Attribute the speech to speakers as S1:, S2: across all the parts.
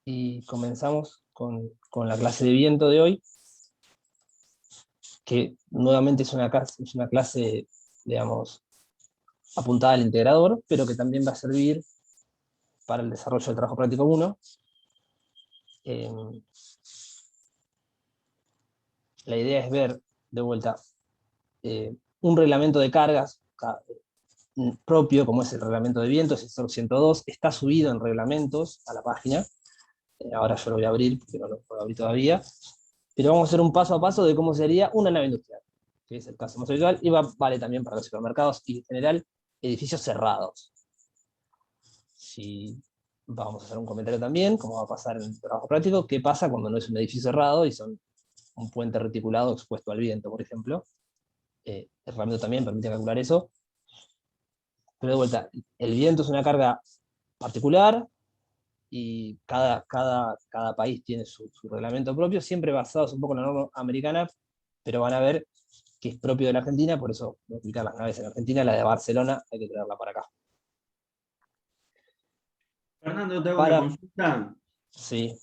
S1: y comenzamos con la clase de viento de hoy, que nuevamente es una clase, digamos, apuntada al integrador, pero que también va a servir para el desarrollo del trabajo práctico 1. La idea es ver, de vuelta, un reglamento de cargas propio, como es el reglamento de viento, es el SOC 102, está subido en reglamentos a la página. Ahora yo lo voy a abrir, porque no lo puedo abrir todavía, pero vamos a hacer un paso a paso de cómo sería una nave industrial, que es el caso más habitual, y vale también para los supermercados y en general edificios cerrados. Si vamos a hacer un comentario también, como va a pasar en el trabajo práctico, qué pasa cuando no es un edificio cerrado y son un puente reticulado expuesto al viento, por ejemplo. El reglamento también permite calcular eso. Pero de vuelta, el viento es una carga particular y cada país tiene su reglamento propio, siempre basados un poco en la norma americana, pero van a ver que es propio de la Argentina, por eso voy a explicar las naves en Argentina, la de Barcelona hay que traerla para acá.
S2: Fernando, te hago una consulta.
S1: Sí.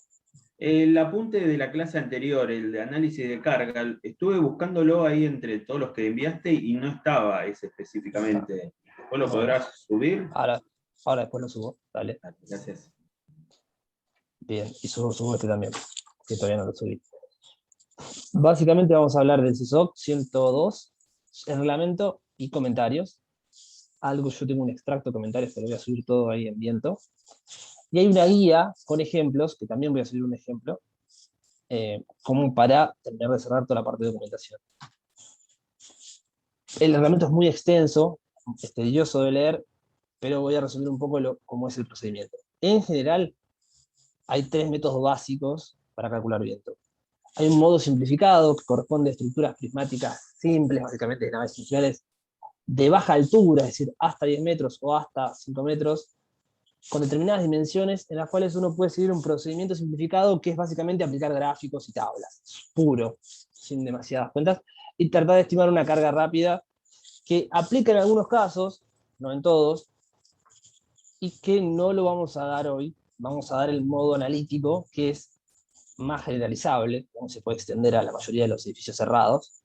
S2: El apunte de la clase anterior, el de análisis de carga, estuve buscándolo ahí entre todos los que enviaste y no estaba ese específicamente. ¿Vos lo podrás subir?
S1: Ahora después lo subo, dale.
S2: Gracias.
S1: Bien, y subo este también, que todavía no lo subí. Básicamente vamos a hablar del SISOC 102, el reglamento y comentarios. Yo tengo un extracto de comentarios que lo voy a subir todo ahí en viento. Y hay una guía con ejemplos, que también voy a subir un ejemplo, como para terminar de cerrar toda la parte de documentación. El reglamento es muy extenso, es tedioso de leer, pero voy a resumir un poco cómo es el procedimiento. En general, hay 3 métodos básicos para calcular viento. Hay un modo simplificado que corresponde a estructuras prismáticas simples, básicamente de naves industriales de baja altura, es decir, hasta 10 metros o hasta 5 metros, con determinadas dimensiones en las cuales uno puede seguir un procedimiento simplificado que es básicamente aplicar gráficos y tablas, puro, sin demasiadas cuentas, y tratar de estimar una carga rápida que aplica en algunos casos, no en todos, y que no lo vamos a dar hoy. Vamos a dar el modo analítico, que es más generalizable, como se puede extender a la mayoría de los edificios cerrados.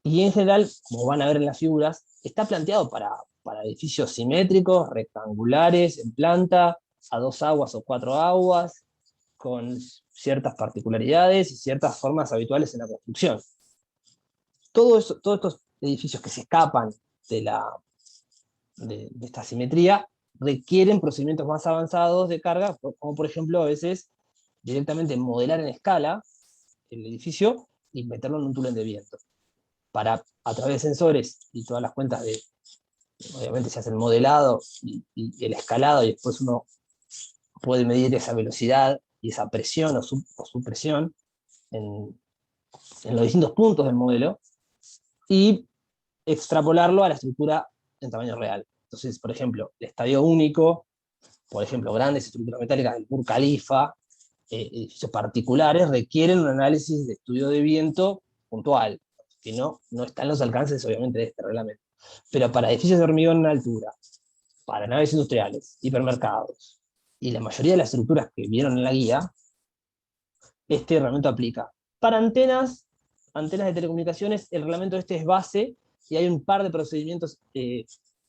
S1: Y en general, como van a ver en las figuras, está planteado para edificios simétricos, rectangulares, en planta, a 2 aguas o 4 aguas, con ciertas particularidades y ciertas formas habituales en la construcción. Todos estos edificios que se escapan de esta simetría requieren procedimientos más avanzados de carga, como por ejemplo a veces directamente modelar en escala el edificio y meterlo en un túnel de viento. Para, a través de sensores y todas las cuentas obviamente se hace el modelado y el escalado, y después uno puede medir esa velocidad y esa presión o supresión en los distintos puntos del modelo y extrapolarlo a la estructura en tamaño real. Entonces, por ejemplo, el estadio único, por ejemplo, grandes estructuras metálicas del Burj Khalifa, edificios particulares, requieren un análisis de estudio de viento puntual, que no están los alcances, obviamente, de este reglamento. Pero para edificios de hormigón en altura, para naves industriales, hipermercados, y la mayoría de las estructuras que vieron en la guía, este reglamento aplica. Para antenas de telecomunicaciones, el reglamento este es base, y hay un par de procedimientos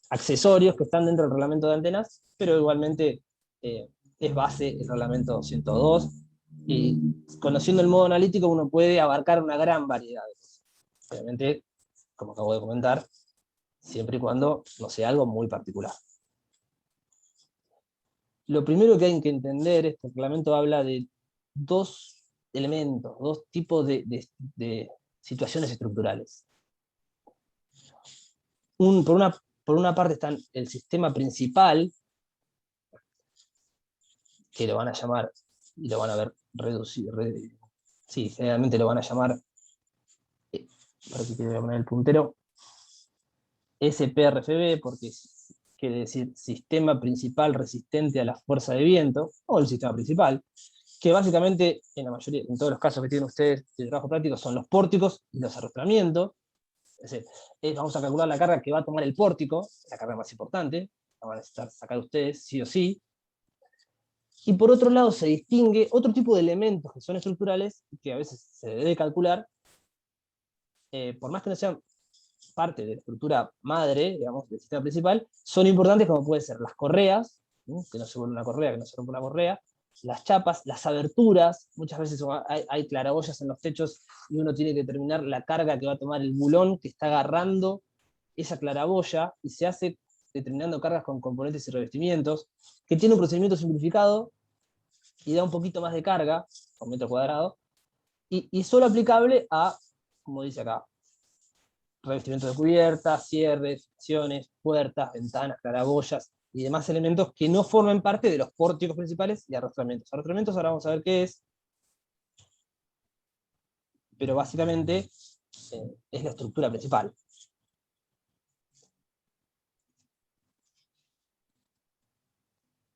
S1: accesorios que están dentro del reglamento de antenas, pero igualmente es base el reglamento 102, y conociendo el modo analítico uno puede abarcar una gran variedad de cosas. Obviamente, como acabo de comentar, siempre y cuando no sea algo muy particular. Lo primero que hay que entender, este reglamento habla de 2 elementos, 2 tipos de situaciones estructurales. Por una parte está el sistema principal, que lo van a llamar, y lo van a ver reducido, sí, generalmente lo van a llamar, por aquí quiero poner el puntero, SPRFB, porque quiere decir sistema principal resistente a la fuerza de viento, o el sistema principal, que básicamente, en todos los casos que tienen ustedes de trabajo práctico, son los pórticos y los arrastramientos. Es decir, vamos a calcular la carga que va a tomar el pórtico, la carga más importante, la van a necesitar sacar ustedes sí o sí. Y por otro lado se distingue otro tipo de elementos que son estructurales, que a veces se debe calcular, por más que no sean parte de la estructura madre, digamos, del sistema principal, son importantes, como pueden ser las correas, ¿no? Que no se vuelve una correa, que no se rompe una correa, las chapas, las aberturas. Muchas veces hay claraboyas en los techos y uno tiene que determinar la carga que va a tomar el bulón que está agarrando esa claraboya, y se hace determinando cargas con componentes y revestimientos, que tiene un procedimiento simplificado y da un poquito más de carga por metro cuadrado, y solo aplicable a, como dice acá, revestimientos de cubiertas, cierres, acciones, puertas, ventanas, claraboyas y demás elementos que no formen parte de los pórticos principales y arrastramientos. Arrastramientos ahora vamos a ver qué es, pero básicamente es la estructura principal.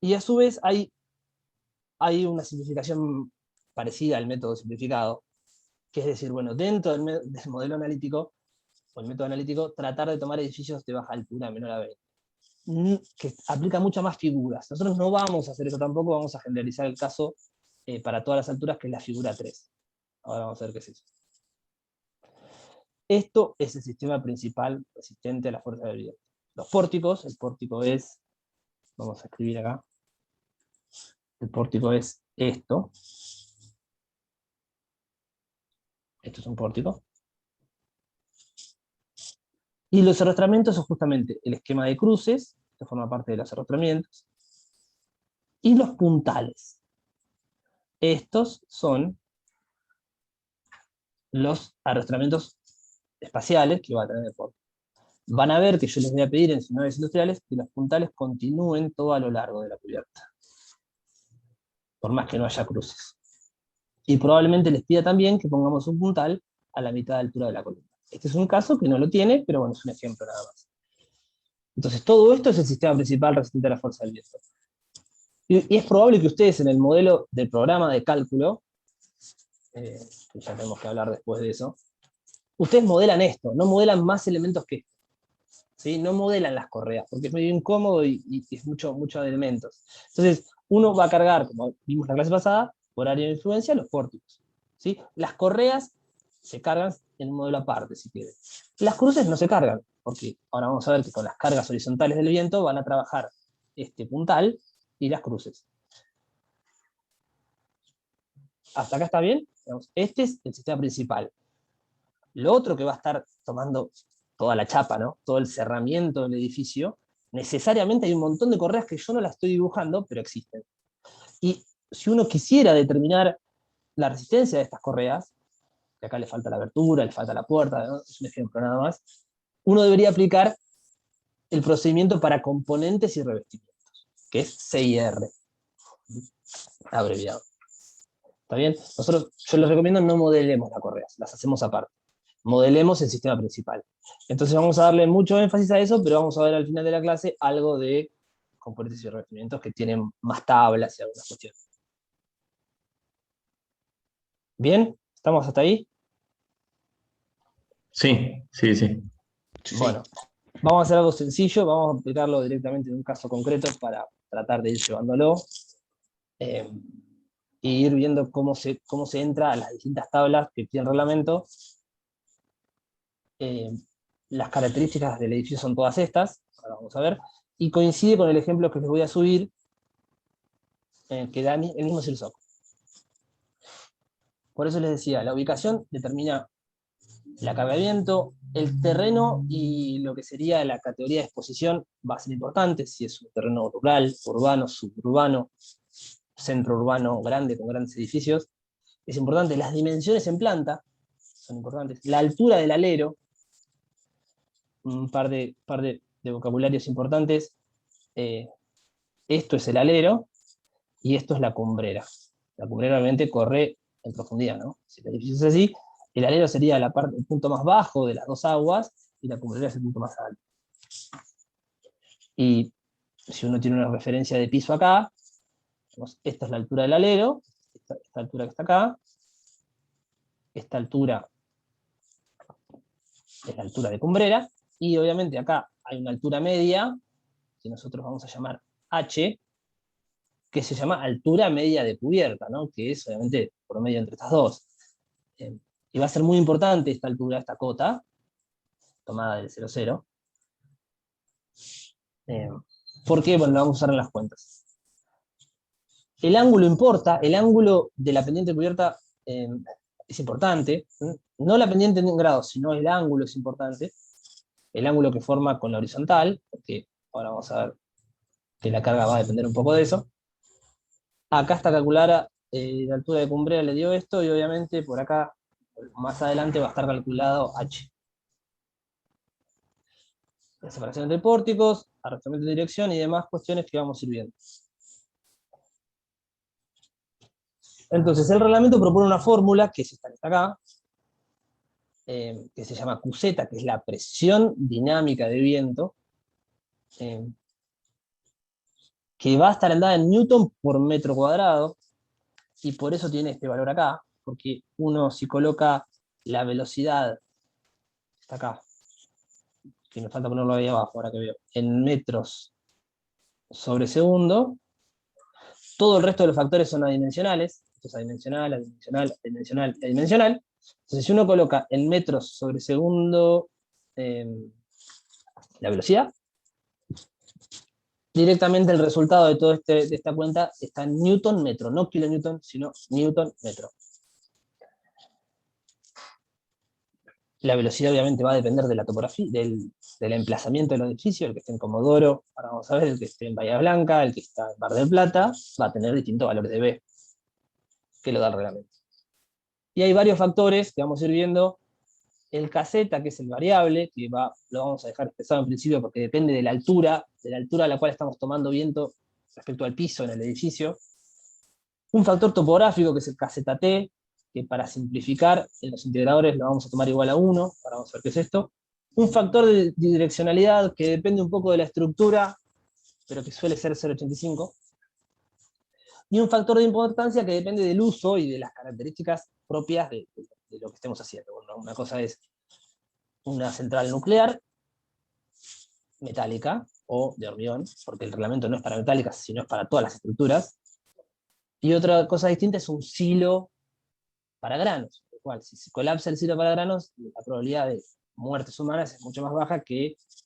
S1: Y a su vez hay una simplificación parecida al método simplificado, que es decir, bueno, dentro del modelo analítico, o el método analítico, tratar de tomar edificios de baja altura menor a 20, que aplica muchas más figuras. Nosotros no vamos a hacer eso tampoco, vamos a generalizar el caso para todas las alturas, que es la figura 3. Ahora vamos a ver qué es eso. Esto es el sistema principal resistente a la fuerza del viento. Los pórticos, el pórtico es, vamos a escribir acá, el pórtico es esto. Esto es un pórtico. Y los arrastramientos son justamente el esquema de cruces, que forma parte de los arrastramientos, y los puntales. Estos son los arrastramientos espaciales que va a tener el pórtico. Van a ver que yo les voy a pedir en sus naves industriales que los puntales continúen todo a lo largo de la cubierta, por más que no haya cruces. Y probablemente les pida también que pongamos un puntal a la mitad de altura de la columna. Este es un caso que no lo tiene, pero bueno, es un ejemplo nada más. Entonces todo esto es el sistema principal resistente a la fuerza del viento. Y es probable que ustedes en el modelo del programa de cálculo, que ya tenemos que hablar después de eso, ustedes modelan esto, no modelan más elementos que esto. ¿Sí? No modelan las correas, porque es medio incómodo y es mucho de elementos. Entonces, uno va a cargar, como vimos en la clase pasada, por área de influencia, los pórticos. ¿Sí? Las correas se cargan en un modelo aparte, si quieren. Las cruces no se cargan, porque ahora vamos a ver que con las cargas horizontales del viento van a trabajar este puntal y las cruces. ¿Hasta acá está bien? Este es el sistema principal. Lo otro que va a estar tomando toda la chapa, ¿no? Todo el cerramiento del edificio, necesariamente hay un montón de correas que yo no las estoy dibujando, pero existen. Y si uno quisiera determinar la resistencia de estas correas, que acá le falta la abertura, le falta la puerta, ¿no? Es un ejemplo nada más, uno debería aplicar el procedimiento para componentes y revestimientos, que es CIR, abreviado. ¿Está bien? Yo les recomiendo no modelemos las correas, las hacemos aparte. Modelemos el sistema principal. Entonces vamos a darle mucho énfasis a eso, pero vamos a ver al final de la clase algo de componentes y revestimientos que tienen más tablas y algunas cuestiones. ¿Bien? ¿Estamos hasta ahí?
S3: Sí.
S1: Bueno, vamos a hacer algo sencillo, vamos a aplicarlo directamente en un caso concreto para tratar de ir llevándolo. Y ir viendo cómo se entra a las distintas tablas que tiene el reglamento. Las características del edificio son todas estas, ahora vamos a ver, y coincide con el ejemplo que les voy a subir, que da el mismo CIRSOC. Por eso les decía, la ubicación determina la carga de viento, el terreno y lo que sería la categoría de exposición va a ser importante, si es un terreno rural, urbano, suburbano, centro urbano grande con grandes edificios. Es importante, las dimensiones en planta son importantes, la altura del alero, un par de vocabularios importantes. Esto es el alero y esto es la cumbrera. La cumbrera obviamente corre en profundidad, ¿no? Si el edificio es así, el alero sería el punto más bajo de las dos aguas y la cumbrera es el punto más alto. Y si uno tiene una referencia de piso acá, esta es la altura del alero, esta altura que está acá, esta altura es la altura de cumbrera, y obviamente acá hay una altura media, que nosotros vamos a llamar H, que se llama altura media de cubierta, ¿no? Que es obviamente promedio entre estas dos. Y va a ser muy importante esta altura, esta cota, tomada del 0,0, porque bueno, la vamos a usar en las cuentas. El ángulo importa, el ángulo de la pendiente cubierta es importante, no la pendiente en grados, sino el ángulo es importante, el ángulo que forma con la horizontal, porque ahora vamos a ver que la carga va a depender un poco de eso. Acá está calculada la altura de cumbrera, le dio esto, y obviamente por acá, más adelante, va a estar calculado H. La separación entre pórticos, arrastramiento de dirección y demás cuestiones que vamos a ir viendo. Entonces, el reglamento propone una fórmula, que es esta que está acá, que se llama QZ, que es la presión dinámica de viento, que va a estar andada en Newton por metro cuadrado, y por eso tiene este valor acá, porque uno si coloca la velocidad, está acá, que me falta ponerlo ahí abajo, ahora que veo, en metros sobre segundo, todo el resto de los factores son adimensionales, esto es adimensional, adimensional, adimensional, adimensional. Entonces, si uno coloca en metros sobre segundo la velocidad, directamente el resultado de toda esta cuenta está en Newton metro, no kilonewton, sino Newton metro. La velocidad obviamente va a depender de la topografía, del emplazamiento del edificio, el que esté en Comodoro, ahora vamos a ver, el que esté en Bahía Blanca, el que está en Mar del Plata, va a tener distintos valores de B, que lo da el reglamento. Y hay varios factores que vamos a ir viendo. El caseta, que es el variable, que lo vamos a dejar expresado en principio porque depende de la altura a la cual estamos tomando viento respecto al piso en el edificio. Un factor topográfico, que es el caseta T, que para simplificar en los integradores lo vamos a tomar igual a 1, ahora vamos a ver qué es esto. Un factor de direccionalidad, que depende un poco de la estructura, pero que suele ser 0,85. Y un factor de importancia que depende del uso y de las características propias de lo que estemos haciendo. Bueno, una cosa es una central nuclear metálica o de hormigón, porque el reglamento no es para metálicas, sino es para todas las estructuras. Y otra cosa distinta es un silo para granos, lo cual, si se colapsa el silo para granos, la probabilidad de muertes humanas es mucho más baja que si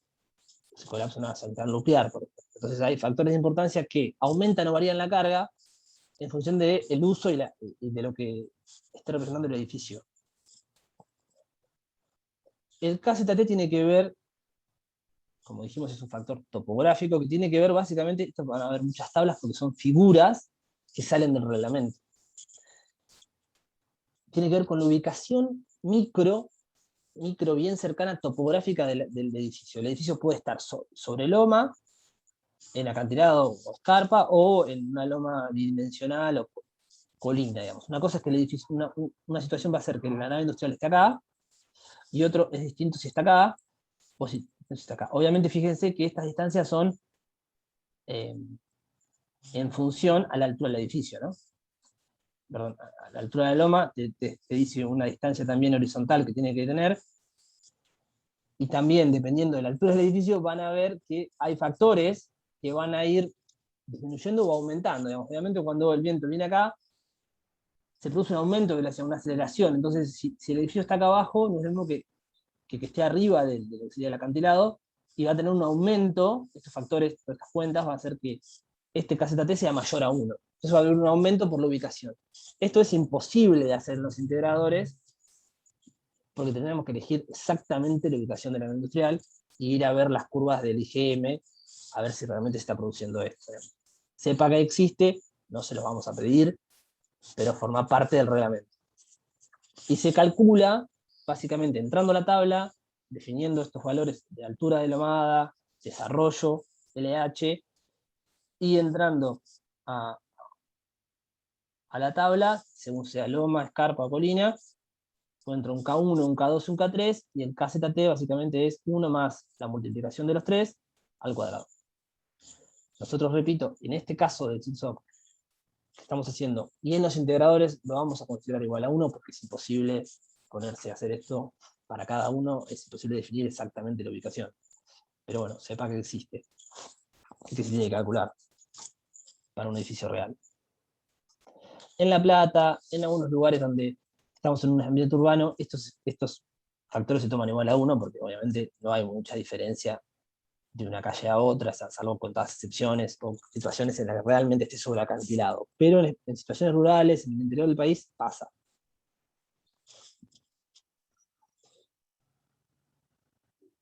S1: se colapsa una central nuclear, por ejemplo. Entonces hay factores de importancia que aumentan o varían la carga en función del uso y de lo que esté representando el edificio. El KZT tiene que ver, como dijimos, es un factor topográfico que tiene que ver básicamente, esto van a ver muchas tablas porque son figuras que salen del reglamento. Tiene que ver con la ubicación micro bien cercana topográfica del edificio. El edificio puede estar sobre loma, en acantilado o escarpa, o en una loma bidimensional o colina, digamos. Una cosa es que el edificio, una situación va a ser que la nave industrial esté acá, y otro es distinto si está acá, o si está acá. Obviamente fíjense que estas distancias son en función a la altura del edificio, ¿no? Perdón, a la altura de la loma te dice una distancia también horizontal que tiene que tener, y también dependiendo de la altura del edificio van a ver que hay factores que van a ir disminuyendo o aumentando, digamos. Obviamente cuando el viento viene acá, se produce un aumento de velocidad, una aceleración. Entonces, si el edificio está acá abajo, no es lo mismo que esté arriba de lo que sería el acantilado, y va a tener un aumento. Estos factores, estas cuentas, va a hacer que este KZT sea mayor a 1. Entonces va a haber un aumento por la ubicación. Esto es imposible de hacer en los integradores, porque tenemos que elegir exactamente la ubicación de la nave industrial, y ir a ver las curvas del IGM, a ver si realmente se está produciendo esto. Sepa que existe, no se los vamos a pedir, pero forma parte del reglamento. Y se calcula, básicamente, entrando a la tabla, definiendo estos valores de altura de lomada, desarrollo, LH, y entrando a la tabla, según sea loma, escarpa o colina, encuentro un K1, un K2 y un K3, y el KZT básicamente es 1 más la multiplicación de los 3 al cuadrado. Nosotros, repito, en este caso del ZigZag que estamos haciendo, y en los integradores lo vamos a considerar igual a 1, porque es imposible ponerse a hacer esto para cada uno, es imposible definir exactamente la ubicación. Pero bueno, sepa que existe, y que se tiene que calcular. para un edificio real. En La Plata, en algunos lugares donde estamos en un ambiente urbano, estos factores se toman igual a uno, porque obviamente no hay mucha diferencia de una calle a otra, salvo con todas excepciones, o situaciones en las que realmente esté sobre acantilado. Pero en situaciones rurales, en el interior del país, pasa.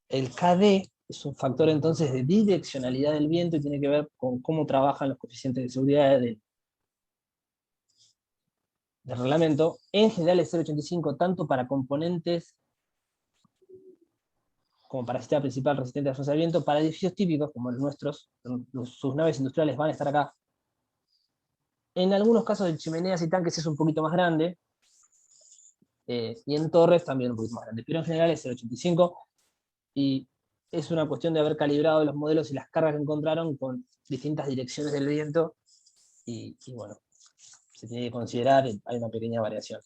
S1: El KD es un factor entonces de direccionalidad del viento y tiene que ver con cómo trabajan los coeficientes de seguridad del reglamento. En general es 0,85 tanto para componentes como para sistema principal resistente a fuerza del viento. Para edificios típicos como los nuestros, sus naves industriales van a estar acá. En algunos casos de chimeneas y tanques es un poquito más grande, y en torres también un poquito más grande, pero en general es 0,85, y es una cuestión de haber calibrado los modelos y las cargas que encontraron con distintas direcciones del viento, y bueno, se tiene que considerar, hay una pequeña variación.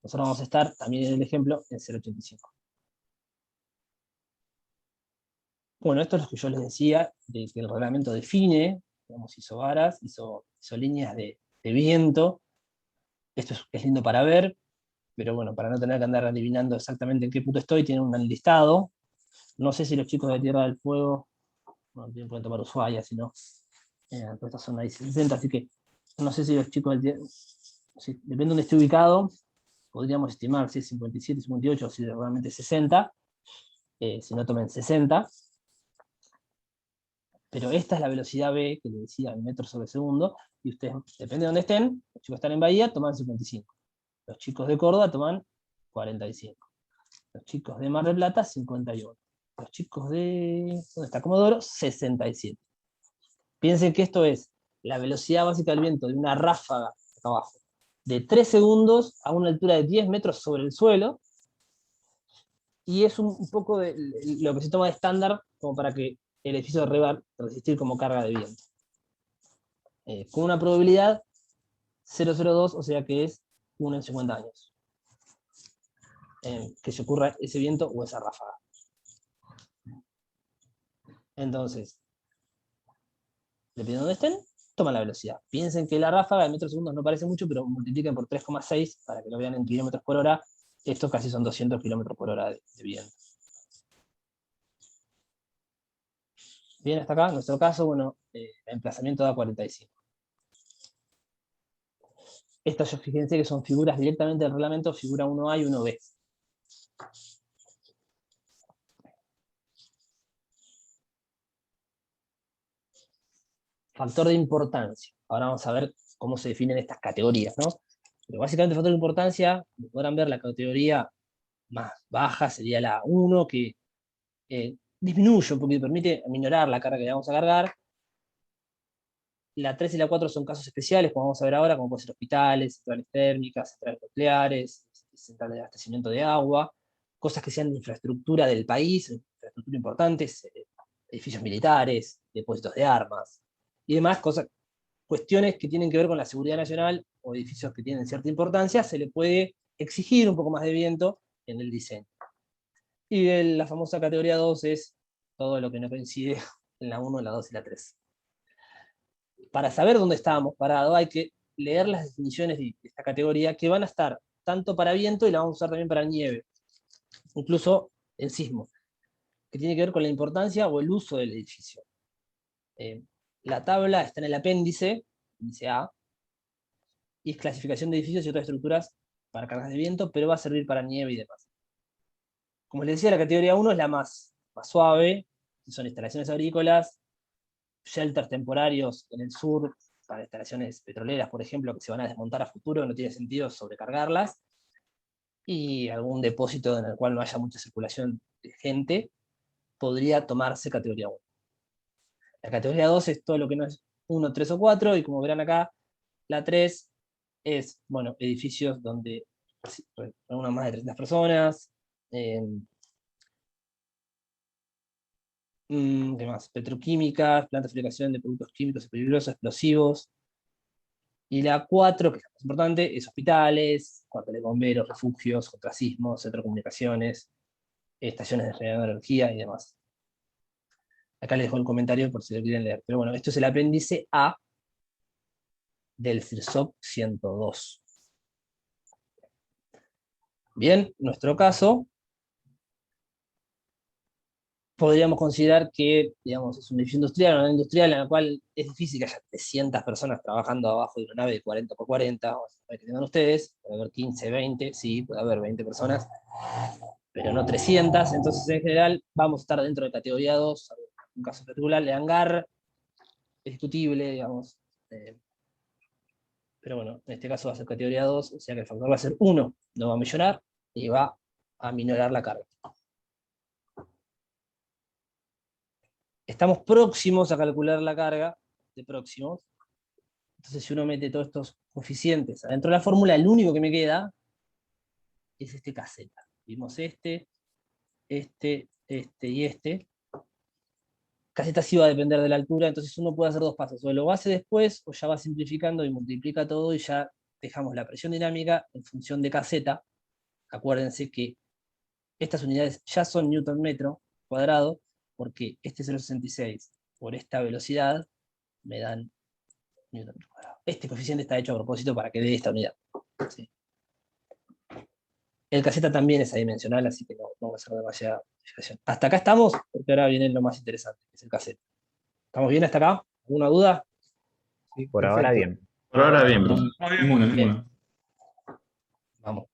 S1: Nosotros vamos a estar también en el ejemplo en 0,85. Bueno, esto es lo que yo les decía, de que el reglamento define, digamos, hizo varas, hizo líneas de viento. Esto es lindo para ver, pero bueno, para no tener que andar adivinando exactamente en qué punto estoy, tiene un listado. No sé si los chicos de Tierra del Fuego, no pueden tomar Ushuaia, sino, pero estas son ahí 60, así que no sé si los chicos del Tierra, depende de dónde esté ubicado, podríamos estimar si es 57, 58 o si es realmente 60, si no tomen 60. Pero esta es la velocidad B, que le decía en metros sobre segundo, y ustedes, depende de dónde estén, los chicos están en Bahía, toman 55. Los chicos de Córdoba toman 45. Los chicos de Mar del Plata, 51. Los chicos de, ¿dónde está Comodoro? 67. Piensen que esto es la velocidad básica del viento de una ráfaga acá abajo, de 3 segundos a una altura de 10 metros sobre el suelo, y es un poco de lo que se toma de estándar como para que el edificio deba resistir como carga de viento. Con una probabilidad 0,02, o sea que es 1 en 50 años. Que se ocurra ese viento o esa ráfaga. Entonces, dependiendo de dónde estén, toman la velocidad. Piensen que la ráfaga de metros segundos no parece mucho, pero multipliquen por 3,6 para que lo vean en kilómetros por hora. Estos casi son 200 kilómetros por hora de viento. Bien, hasta acá, en nuestro caso, bueno, el emplazamiento da 45. Estas yo fíjense que son figuras directamente del reglamento, figura 1A y 1B. Factor de importancia. Ahora vamos a ver cómo se definen estas categorías, ¿no? Pero básicamente factor de importancia, podrán ver la categoría más baja, sería la 1, que disminuye un poquito, permite minorar la carga que le vamos a cargar. La 3 y la 4 son casos especiales, como vamos a ver ahora, como pueden ser hospitales, centrales térmicas, centrales nucleares, centrales de abastecimiento de agua, cosas que sean de infraestructura del país, infraestructura importantes, edificios militares, depósitos de armas, y demás cuestiones que tienen que ver con la seguridad nacional o edificios que tienen cierta importancia, se le puede exigir un poco más de viento en el diseño. Y la famosa categoría 2 es todo lo que no coincide en la 1, la 2 y la 3. Para saber dónde estábamos parados hay que leer las definiciones de esta categoría, que van a estar tanto para viento y la vamos a usar también para nieve, incluso el sismo, que tiene que ver con la importancia o el uso del edificio. La tabla está en el apéndice, índice A, y es clasificación de edificios y otras estructuras para cargas de viento, pero va a servir para nieve y demás. Como les decía, la categoría 1 es la más suave, son instalaciones agrícolas, shelters temporarios en el sur, para instalaciones petroleras, por ejemplo, que se van a desmontar a futuro, no tiene sentido sobrecargarlas, y algún depósito en el cual no haya mucha circulación de gente, podría tomarse categoría 1. La categoría 2 es todo lo que no es 1, 3 o 4, y como verán acá, la 3 es, bueno, edificios donde reúnan más de 300 personas, ¿qué más? Petroquímicas, plantas de fabricación de productos químicos y peligrosos, explosivos. Y la 4, que es la más importante, es hospitales, cuarteles de bomberos, refugios, contra sismos, centros de comunicaciones, estaciones de generación de energía y demás. Acá les dejo el comentario por si lo quieren leer. Pero bueno, esto es el apéndice A, del CIRSOC 102. Bien, en nuestro caso, podríamos considerar que, digamos, es un edificio industrial, una industrial en la cual es difícil que haya 300 personas trabajando abajo de una nave de 40 por 40, o sea, que tengan ustedes, puede haber 15, 20, sí, puede haber 20 personas, pero no 300, entonces en general vamos a estar dentro de categoría 2, un caso particular, el hangar es discutible, digamos, pero bueno, en este caso va a ser categoría 2, o sea que el factor va a ser 1, no va a mejorar y va a minorar la carga. Estamos próximos a calcular la carga, de próximos. Entonces, si uno mete todos estos coeficientes adentro de la fórmula, el único que me queda es este caseta. Vimos este y este. Caseta sí va a depender de la altura, entonces uno puede hacer dos pasos. O lo hace después, o ya va simplificando y multiplica todo, y ya dejamos la presión dinámica en función de caseta. Acuérdense que estas unidades ya son newton metro cuadrado, porque este 0,66 por esta velocidad me dan newton metro cuadrado. Este coeficiente está hecho a propósito para que dé esta unidad. ¿Sí? El caseta también es adimensional, así que no vamos a hacer demasiada modificación. Hasta acá estamos, porque ahora viene lo más interesante, que es el caseta. ¿Estamos bien hasta acá? ¿Alguna duda?
S3: Sí, por ahora bien.
S2: Por ahora bien,
S4: No, ninguna,
S1: Bien.
S4: ninguna.
S1: Vamos.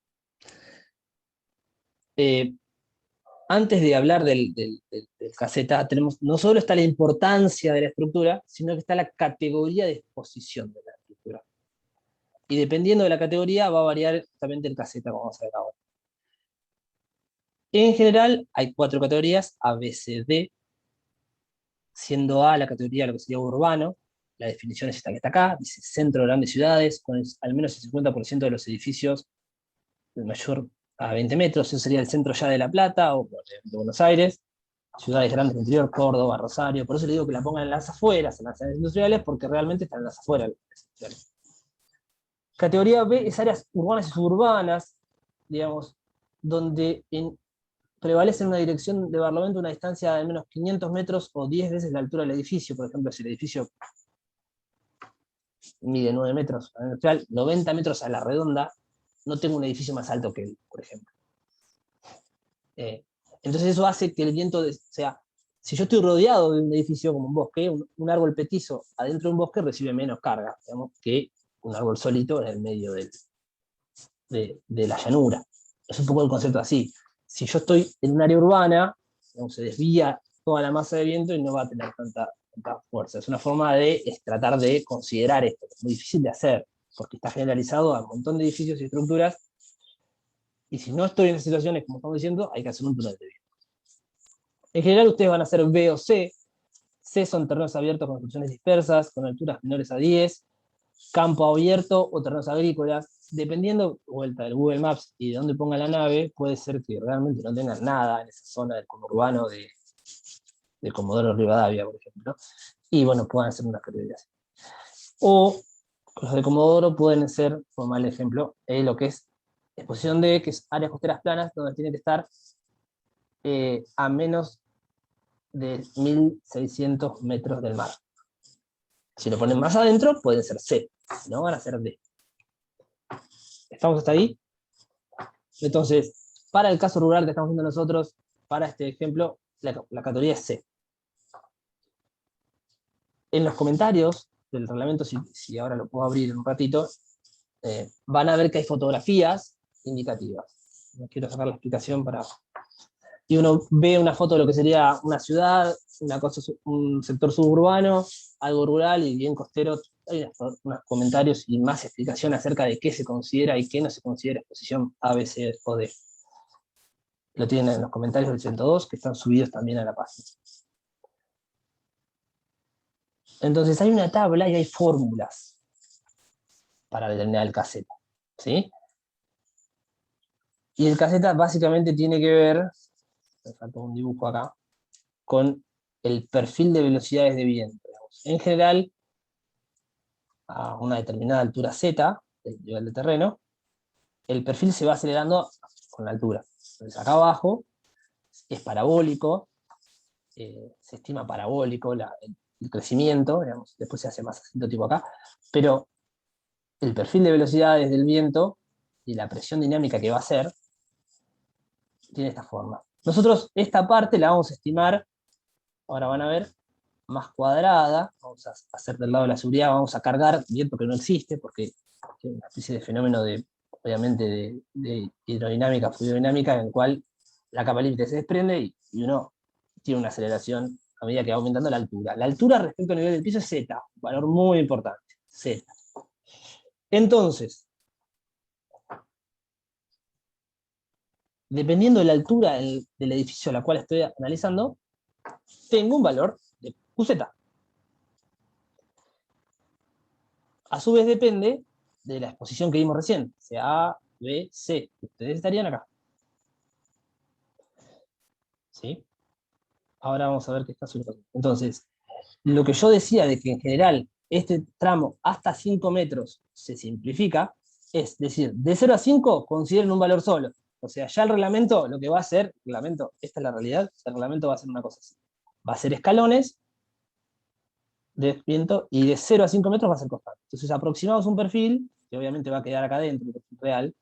S1: Antes de hablar del caseta, tenemos, no solo está la importancia de la estructura, sino que está la categoría de exposición de la estructura. Y dependiendo de la categoría va a variar justamente el caseta, como vamos a ver ahora. En general hay 4 categorías, A, B, C, D, siendo A la categoría de lo que sería urbano. La definición es esta que está acá, dice centro de grandes ciudades, con al menos el 50% de los edificios de mayor a 20 metros, eso sería el centro ya de La Plata o de Buenos Aires, ciudades grandes del interior, Córdoba, Rosario, por eso le digo que la pongan en las afueras, en las áreas industriales, porque realmente están en las afueras. Categoría B es áreas urbanas y suburbanas, digamos, donde prevalece en una dirección de Barlovento una distancia de al menos 500 metros o 10 veces la altura del edificio. Por ejemplo, si el edificio mide 9 metros a la industrial, 90 metros a la redonda, no tengo un edificio más alto que él, por ejemplo. Entonces eso hace que el viento, o sea, si yo estoy rodeado de un edificio como un bosque, un árbol petizo adentro de un bosque recibe menos carga, digamos, que un árbol solito en el medio de la llanura. Es un poco el concepto así. Si yo estoy en un área urbana, digamos, se desvía toda la masa de viento y no va a tener tanta fuerza. Es una forma de tratar de considerar esto. Es muy difícil de hacer, porque está generalizado a un montón de edificios y estructuras, y si no estoy en situaciones, como estamos diciendo, hay que hacer un túnel de viento. En general ustedes van a hacer B o C. C son terrenos abiertos con construcciones dispersas, con alturas menores a 10, campo abierto o terrenos agrícolas. Dependiendo, vuelta del Google Maps y de dónde ponga la nave, puede ser que realmente no tengan nada en esa zona del conurbano de Comodoro Rivadavia, por ejemplo, y bueno, puedan hacer unas categorías. O los de Comodoro pueden ser, por mal ejemplo, lo que es exposición D, que es áreas costeras planas, donde tiene que estar a menos de 1600 metros del mar. Si lo ponen más adentro, pueden ser C, si no van a ser D. ¿Estamos hasta ahí? Entonces, para el caso rural que estamos viendo nosotros, para este ejemplo, la categoría es C. En los comentarios del reglamento, si ahora lo puedo abrir en un ratito, van a ver que hay fotografías indicativas. No quiero sacar la explicación para... Y uno ve una foto de lo que sería una ciudad, un sector suburbano, algo rural y bien costero. Hay unos comentarios y más explicación acerca de qué se considera y qué no se considera exposición A, B, C o D. Lo tienen en los comentarios del 102, que están subidos también a la página. Entonces hay una tabla y hay fórmulas para determinar el caseta, ¿sí? Y el caseta básicamente tiene que ver, me falta un dibujo acá, con el perfil de velocidades de viento. Digamos. En general, a una determinada altura z, el nivel de terreno, el perfil se va acelerando con la altura. Entonces acá abajo es parabólico, se estima parabólico el crecimiento, digamos, después se hace más asintótico acá, pero el perfil de velocidades del viento y la presión dinámica que va a ser, tiene esta forma. Nosotros esta parte la vamos a estimar, ahora van a ver, más cuadrada, vamos a hacer del lado de la seguridad, vamos a cargar viento que no existe, porque es una especie de fenómeno obviamente, de hidrodinámica, fluidodinámica, en el cual la capa límite se desprende y uno tiene una aceleración a medida que va aumentando la altura. La altura respecto al nivel del piso es Z, un valor muy importante, Z. Entonces, dependiendo de la altura del edificio a la cual estoy analizando, tengo un valor de QZ. A su vez depende de la exposición que vimos recién, sea A, B, C. Ustedes estarían acá. ¿Sí? Ahora vamos a ver qué está sucediendo. Entonces, lo que yo decía de que en general este tramo hasta 5 metros se simplifica, es decir, de 0 a 5 consideren un valor solo. O sea, ya el reglamento lo que va a hacer, esta es la realidad, el reglamento va a hacer una cosa así. Va a ser escalones de viento y de 0 a 5 metros va a ser constante. Entonces aproximamos un perfil, que obviamente va a quedar acá adentro, el perfil real,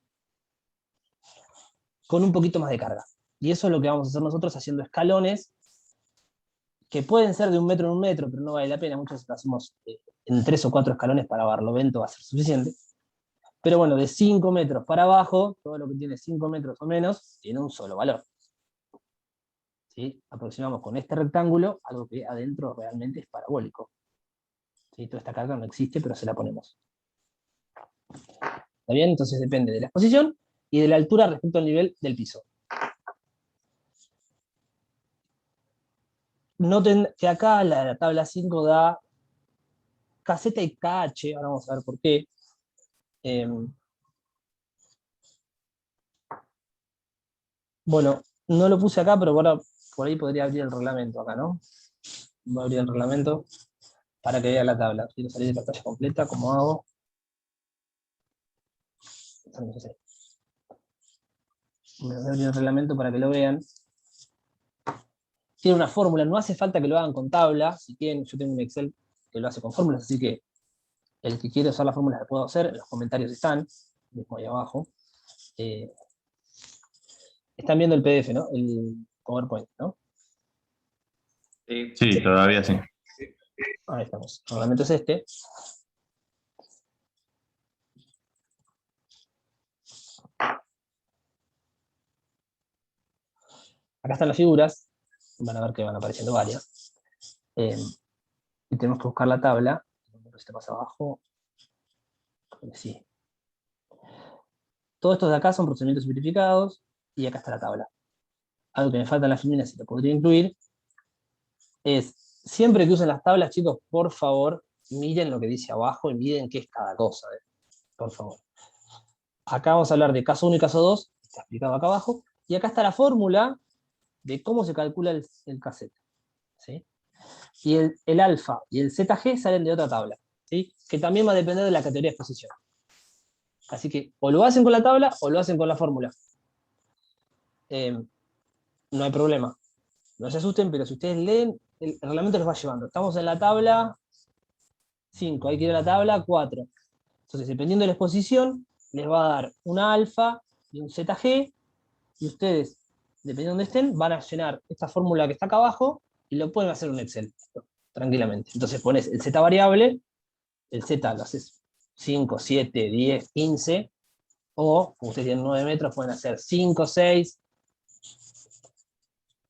S1: con un poquito más de carga. Y eso es lo que vamos a hacer nosotros haciendo escalones, que pueden ser de 1 metro en 1 metro, pero no vale la pena, muchos lo hacemos en 3 o 4 escalones para barlovento, va a ser suficiente. Pero bueno, de 5 metros para abajo, todo lo que tiene 5 metros o menos, tiene un solo valor. ¿Sí? Aproximamos con este rectángulo algo que adentro realmente es parabólico. ¿Sí? Toda esta carga no existe, pero se la ponemos. ¿Está bien? Entonces depende de la exposición y de la altura respecto al nivel del piso. Noten que acá la tabla 5 da KZ y KH, ahora vamos a ver por qué. Bueno, no lo puse acá, pero ahora por ahí podría abrir el reglamento acá, ¿no? Voy a abrir el reglamento para que vea la tabla. Quiero salir de pantalla completa, ¿cómo hago? No sé. Voy a abrir el reglamento para que lo vean. Tiene una fórmula, no hace falta que lo hagan con tabla. Si quieren, yo tengo un Excel que lo hace con fórmulas, así que el que quiere usar las fórmulas la puedo hacer. En los comentarios están, mismo ahí abajo. Están viendo el PDF, ¿no? El PowerPoint, ¿no?
S4: Sí, todavía sí.
S1: Ahí estamos. El reglamento es este. Acá están las figuras. Van a ver que van apareciendo varias. Y tenemos que buscar la tabla. Está más abajo. Sí. Todos estos de acá son procedimientos simplificados. Y acá está la tabla. Algo que me falta en las filinas y lo podría incluir es, siempre que usen las tablas, chicos, por favor, miren lo que dice abajo y miren qué es cada cosa. Por favor. Acá vamos a hablar de caso 1 y caso 2, está explicado acá abajo. Y acá está la fórmula de cómo se calcula el KZ. ¿Sí? Y el alfa y el ZG salen de otra tabla, ¿sí? Que también va a depender de la categoría de exposición. Así que o lo hacen con la tabla o lo hacen con la fórmula. No hay problema. No se asusten, pero si ustedes leen, el reglamento los va llevando. Estamos en la tabla 5, hay que ir a la tabla 4. Entonces, dependiendo de la exposición, les va a dar una alfa y un ZG, y ustedes, dependiendo de donde estén, van a llenar esta fórmula que está acá abajo y lo pueden hacer en un Excel, tranquilamente. Entonces pones el Z variable, el Z lo haces 5, 7, 10, 15, o, como ustedes tienen 9 metros, pueden hacer 5, 6,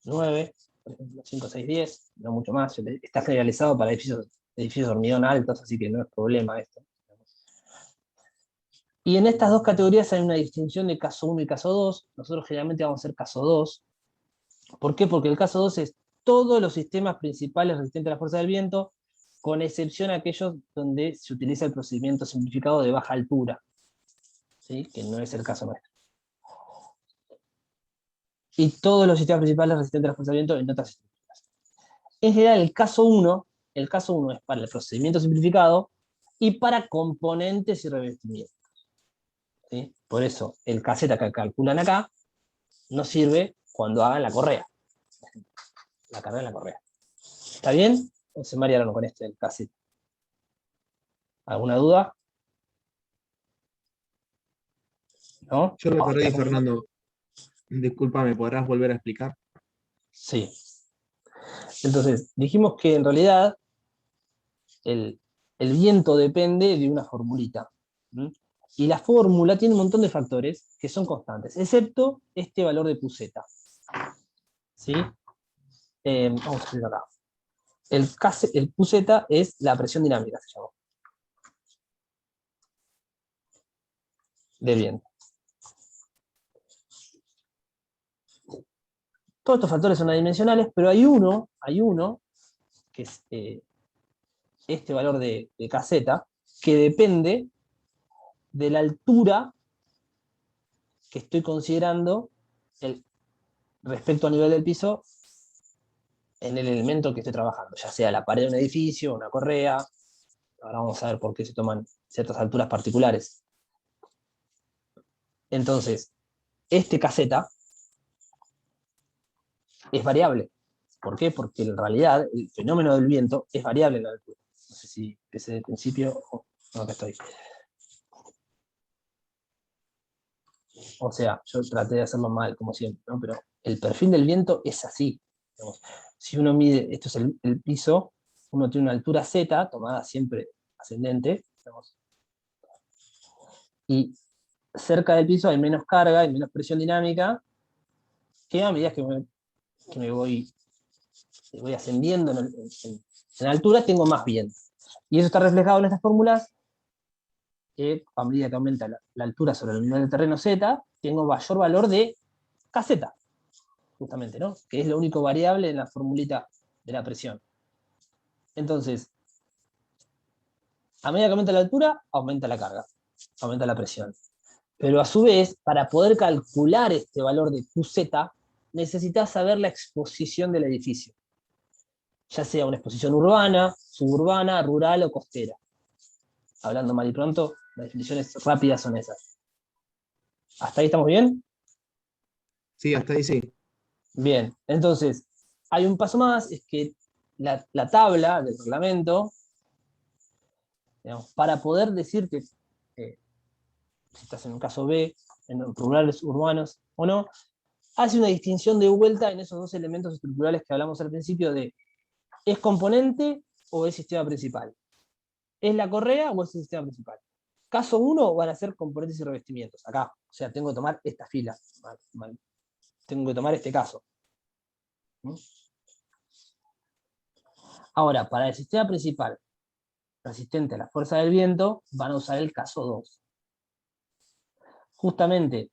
S1: 9, por ejemplo, 5, 6, 10, no mucho más. Está generalizado para edificios de hormigón altos, así que no es problema esto. Y en estas dos categorías hay una distinción de caso 1 y caso 2. Nosotros generalmente vamos a hacer caso 2. ¿Por qué? Porque el caso 2 es todos los sistemas principales resistentes a la fuerza del viento, con excepción a aquellos donde se utiliza el procedimiento simplificado de baja altura, ¿sí? Que no es el caso nuestro. Y todos los sistemas principales resistentes a la fuerza del viento en otras estructuras. En general, el caso 1 es para el procedimiento simplificado y para componentes y revestimientos. ¿Sí? Por eso, el KZ que calculan acá no sirve cuando hagan la correa. La carga en la correa. ¿Está bien? ¿O se marearon con este del KZ? ¿Alguna duda? ¿no?
S4: Yo me perdí,
S1: Está como-
S4: Fernando. Disculpa, ¿me podrás volver a explicar?
S1: Sí. Entonces, dijimos que en realidad el, el viento depende de una formulita. ¿Mm? Y la fórmula tiene un montón de factores que son constantes, excepto este valor de QZ. ¿Sí? Vamos a escribir acá. El QZ es la presión dinámica, se llama. De viento. Todos estos factores son adimensionales, pero hay uno que es este valor de KZ, que depende de la altura que estoy considerando respecto al nivel del piso en el elemento que estoy trabajando, ya sea la pared de un edificio, una correa. Ahora vamos a ver por qué se toman ciertas alturas particulares. Entonces, este KZ es variable. ¿Por qué? Porque en realidad el fenómeno del viento es variable en la altura. No sé si empecé de principio o no, acá estoy. O sea, yo traté de hacerlo mal, como siempre, ¿no? Pero el perfil del viento es así. Digamos. Si uno mide, esto es el piso, uno tiene una altura Z, tomada siempre ascendente, digamos, y cerca del piso hay menos carga y menos presión dinámica, que a medida que me voy ascendiendo en altura, tengo más viento. Y eso está reflejado en estas fórmulas, que a medida que aumenta la altura sobre el nivel del terreno Z, tengo mayor valor de KZ, justamente, ¿no? Que es lo único variable en la formulita de la presión. Entonces, a medida que aumenta la altura, aumenta la carga, aumenta la presión. Pero a su vez, para poder calcular este valor de QZ, necesitas saber la exposición del edificio, ya sea una exposición urbana, suburbana, rural o costera. Hablando mal y pronto, las definiciones rápidas son esas. ¿Hasta ahí estamos bien?
S4: Sí, hasta ahí sí.
S1: Bien, entonces, hay un paso más, es que la tabla del reglamento, digamos, para poder decirte si estás en un caso B, en rurales, urbanos o no, hace una distinción de vuelta en esos dos elementos estructurales que hablamos al principio de ¿es componente o es sistema principal? ¿Es la correa o es el sistema principal? Caso 1 van a ser componentes y revestimientos, acá. O sea, tengo que tomar esta fila. Tengo que tomar este caso. Ahora, para el sistema principal, resistente a la fuerza del viento, van a usar el caso 2. Justamente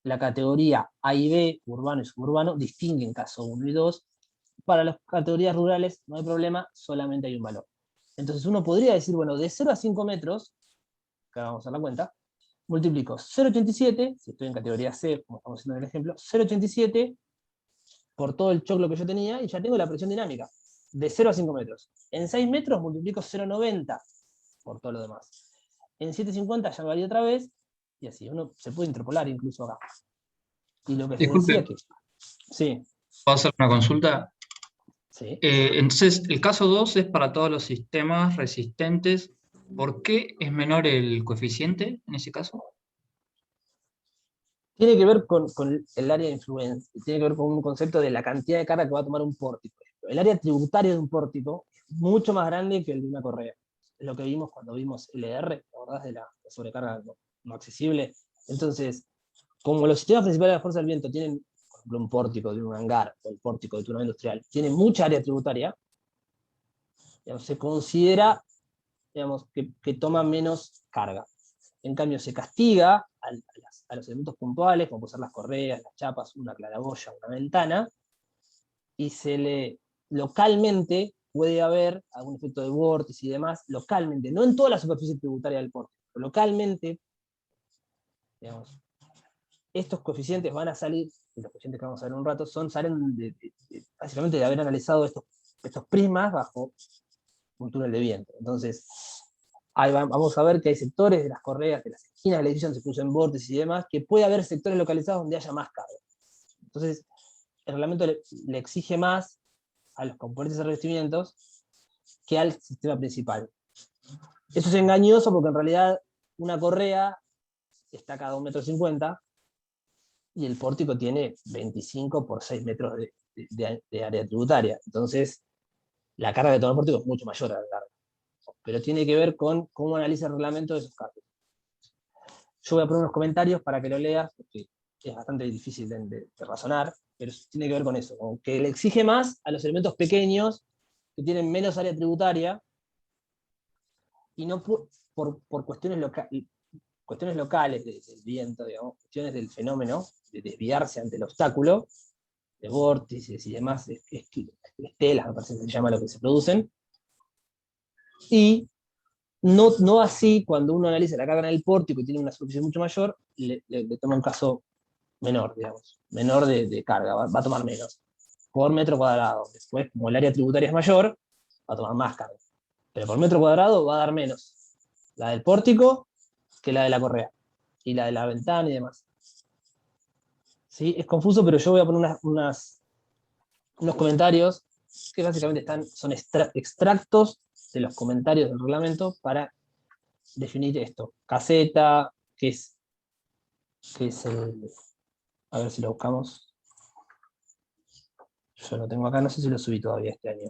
S1: la categoría A y B, urbano y suburbano, distinguen caso 1 y 2. Para las categorías rurales no hay problema, solamente hay un valor. Entonces uno podría decir, bueno, de 0 a 5 metros, que ahora vamos a dar la cuenta, multiplico 0,87, si estoy en categoría C, como estamos haciendo en el ejemplo, 0,87 por todo el choclo que yo tenía, y ya tengo la presión dinámica, de 0 a 5 metros. En 6 metros multiplico 0,90 por todo lo demás. En 7,50 ya me varía otra vez, y así, uno se puede interpolar incluso acá. Y lo que se decía
S5: Disculpe,
S1: que... Sí,
S5: ¿puedo hacer una consulta?
S1: sí.
S5: Entonces, el caso 2 es para todos los sistemas resistentes. ¿Por qué es menor el coeficiente en ese caso?
S1: Tiene que ver con el área de influencia, tiene que ver con un concepto de la cantidad de carga que va a tomar un pórtico. El área tributaria de un pórtico es mucho más grande que el de una correa. Es lo que vimos cuando vimos LR, ¿te acordás de la sobrecarga no accesible? Entonces, como los sistemas principales de la fuerza del viento tienen, por ejemplo, un pórtico de un hangar o el pórtico de tu nave industrial, tiene mucha área tributaria, digamos, se considera, digamos, que toma menos carga. En cambio, se castiga a los elementos puntuales, como pueden ser las correas, las chapas, una claraboya, una ventana, y localmente puede haber algún efecto de vórtice y demás, localmente, no en toda la superficie tributaria del pórtico, pero localmente, digamos, estos coeficientes van a salir, y los coeficientes que vamos a ver en un rato, salen básicamente de haber analizado estos prismas bajo un túnel de viento. Entonces, vamos a ver que hay sectores de las correas, de las esquinas del edificio donde se producen vórtices y demás, que puede haber sectores localizados donde haya más carga. Entonces, el reglamento le exige más a los componentes de revestimientos que al sistema principal. Eso es engañoso porque en realidad una correa está cada 1,50 m, y el pórtico tiene 25 por 6 metros de área tributaria. Entonces, la carga que toma el pórtico es mucho mayor a la carga. Pero tiene que ver con cómo analiza el reglamento de esos casos. Yo voy a poner unos comentarios para que lo leas, porque es bastante difícil de razonar, pero tiene que ver con eso, con que le exige más a los elementos pequeños que tienen menos área tributaria, y no por cuestiones locales del viento, digamos, cuestiones del fenómeno, de desviarse ante el obstáculo, de vórtices y demás, estelas, me parece que se llama lo que se producen, y no así cuando uno analiza la carga en el pórtico y tiene una superficie mucho mayor, le toma un caso menor, digamos, menor de carga, va a tomar menos, por metro cuadrado. Después, como el área tributaria es mayor, va a tomar más carga. Pero por metro cuadrado va a dar menos la del pórtico que la de la correa, y la de la ventana y demás. ¿Sí? Es confuso, pero yo voy a poner unos comentarios que básicamente son extractos de los comentarios del reglamento para definir esto. Caseta, que es el... A ver si lo buscamos. Yo lo tengo acá, no sé si lo subí todavía este año.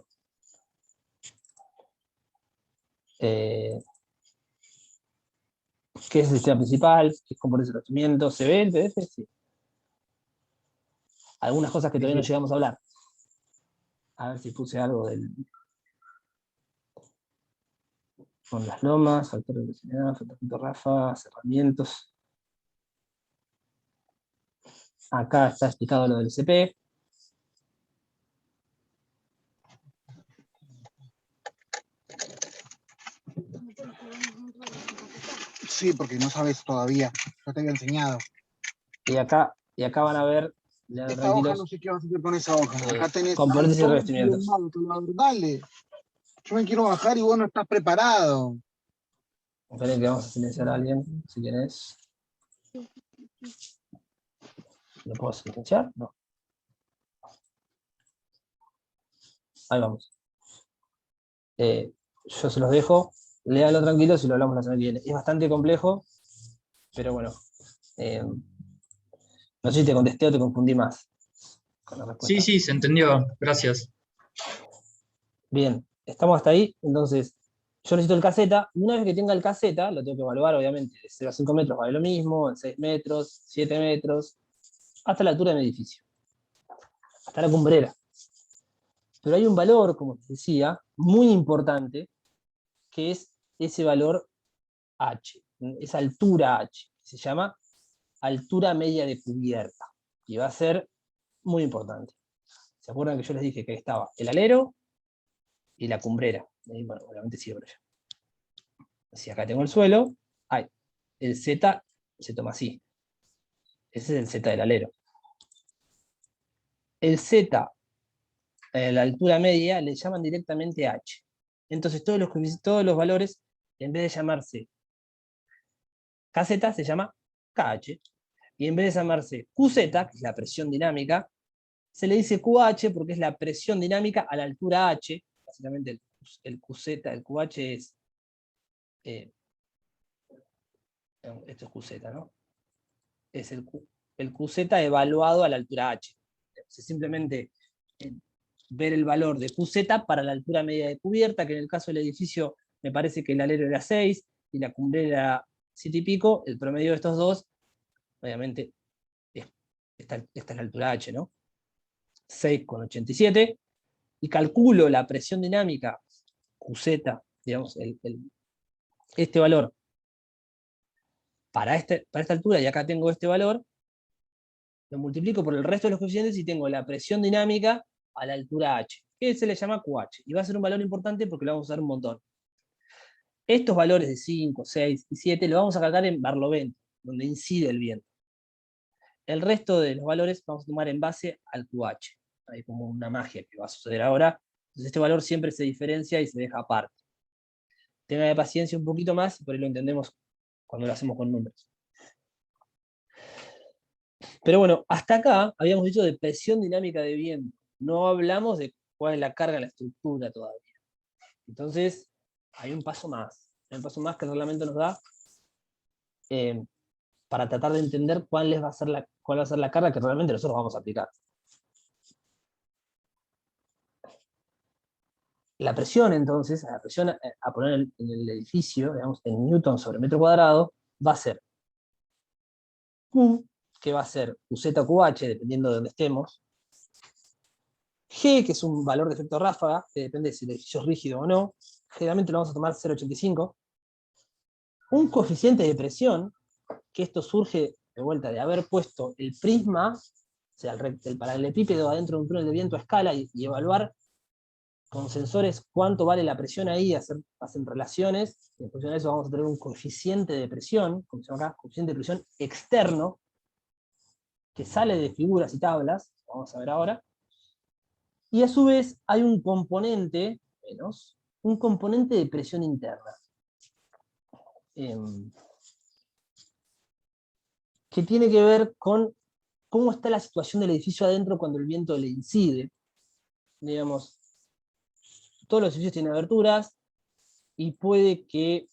S1: ¿Qué es el sistema principal? ¿Qué es componente de revestimiento? ¿Se ve el PDF? Sí. Algunas cosas que todavía no llegamos a hablar. A ver si puse algo con las lomas, factor de velocidad, factor de ráfagas, cerramientos. Acá está explicado lo del CP.
S6: Sí, porque no sabes todavía. Yo te había enseñado.
S1: Y acá van a ver,
S6: Esta hoja no sé qué vas a hacer con esa hoja. Acá tenés
S1: componentes y
S6: todo
S1: revestimientos.
S6: dale. Yo me quiero bajar y vos no estás preparado.
S1: Esperen que vamos a silenciar a alguien, si querés. ¿Lo puedo silenciar? No. Ahí vamos. Yo se los dejo. Léalo tranquilo si lo hablamos la semana que viene. Es bastante complejo, pero bueno. No sé si te contesté o te confundí más con la respuesta.
S5: Sí, se entendió. Gracias.
S1: Bien, estamos hasta ahí. Entonces, yo necesito el caseta. Una vez que tenga el caseta, lo tengo que evaluar, obviamente. De 0 a 5 metros vale lo mismo, en 6 metros, 7 metros, hasta la altura de mi edificio. Hasta la cumbrera. Pero hay un valor, como te decía, muy importante, que es ese valor H, esa altura H, que se llama altura media de cubierta, y va a ser muy importante. ¿Se acuerdan que yo les dije que estaba el alero y la cumbrera? Y bueno, obviamente sigue por allá. Si acá tengo el suelo, el Z se toma así. Ese es el Z del alero. El Z, la altura media, le llaman directamente H. Entonces todos los valores, en vez de llamarse KZ, se llama KH. Y en vez de llamarse QZ, que es la presión dinámica, se le dice QH porque es la presión dinámica a la altura H. Básicamente el QZ, el QH es... esto es QZ, ¿no? Es el QZ evaluado a la altura H. Es simplemente ver el valor de QZ para la altura media de cubierta, que en el caso del edificio me parece que el alero era 6 y la cumbrera era 7 y pico. El promedio de estos dos, obviamente, esta es la altura H, ¿no? 6,87, y calculo la presión dinámica QZ, digamos, este valor para esta altura, y acá tengo este valor, lo multiplico por el resto de los coeficientes y tengo la presión dinámica a la altura H, que se le llama QH, y va a ser un valor importante porque lo vamos a usar un montón. Estos valores de 5, 6 y 7 los vamos a calcular en barlovento, donde incide el viento. El resto de los valores vamos a tomar en base al QH. Hay como una magia que va a suceder ahora. Entonces este valor siempre se diferencia y se deja aparte. Tenga paciencia un poquito más, y por ahí lo entendemos cuando lo hacemos con números. Pero bueno, hasta acá habíamos dicho de presión dinámica de viento. No hablamos de cuál es la carga en la estructura todavía. Entonces, hay un paso más. Hay un paso más que el reglamento nos da, para tratar de entender cuál va a ser la carga que realmente nosotros vamos a aplicar. La presión, entonces, la presión a poner en el edificio, digamos, en newton sobre metro cuadrado, va a ser Q, que va a ser QZ o QH, dependiendo de donde estemos. G, que es un valor de efecto ráfaga, que depende de si el edificio es rígido o no. Generalmente lo vamos a tomar 0,85. Un coeficiente de presión, que esto surge de vuelta de haber puesto el prisma, o sea, el paralelepípedo adentro de un túnel de viento a escala, y evaluar con sensores cuánto vale la presión ahí, hacen relaciones, y en función de eso vamos a tener un coeficiente de presión, como se llama acá, coeficiente de presión externo, que sale de figuras y tablas, vamos a ver ahora, y a su vez hay un componente, un componente de presión interna, que tiene que ver con cómo está la situación del edificio adentro cuando el viento le incide. Digamos, todos los edificios tienen aberturas, y puede que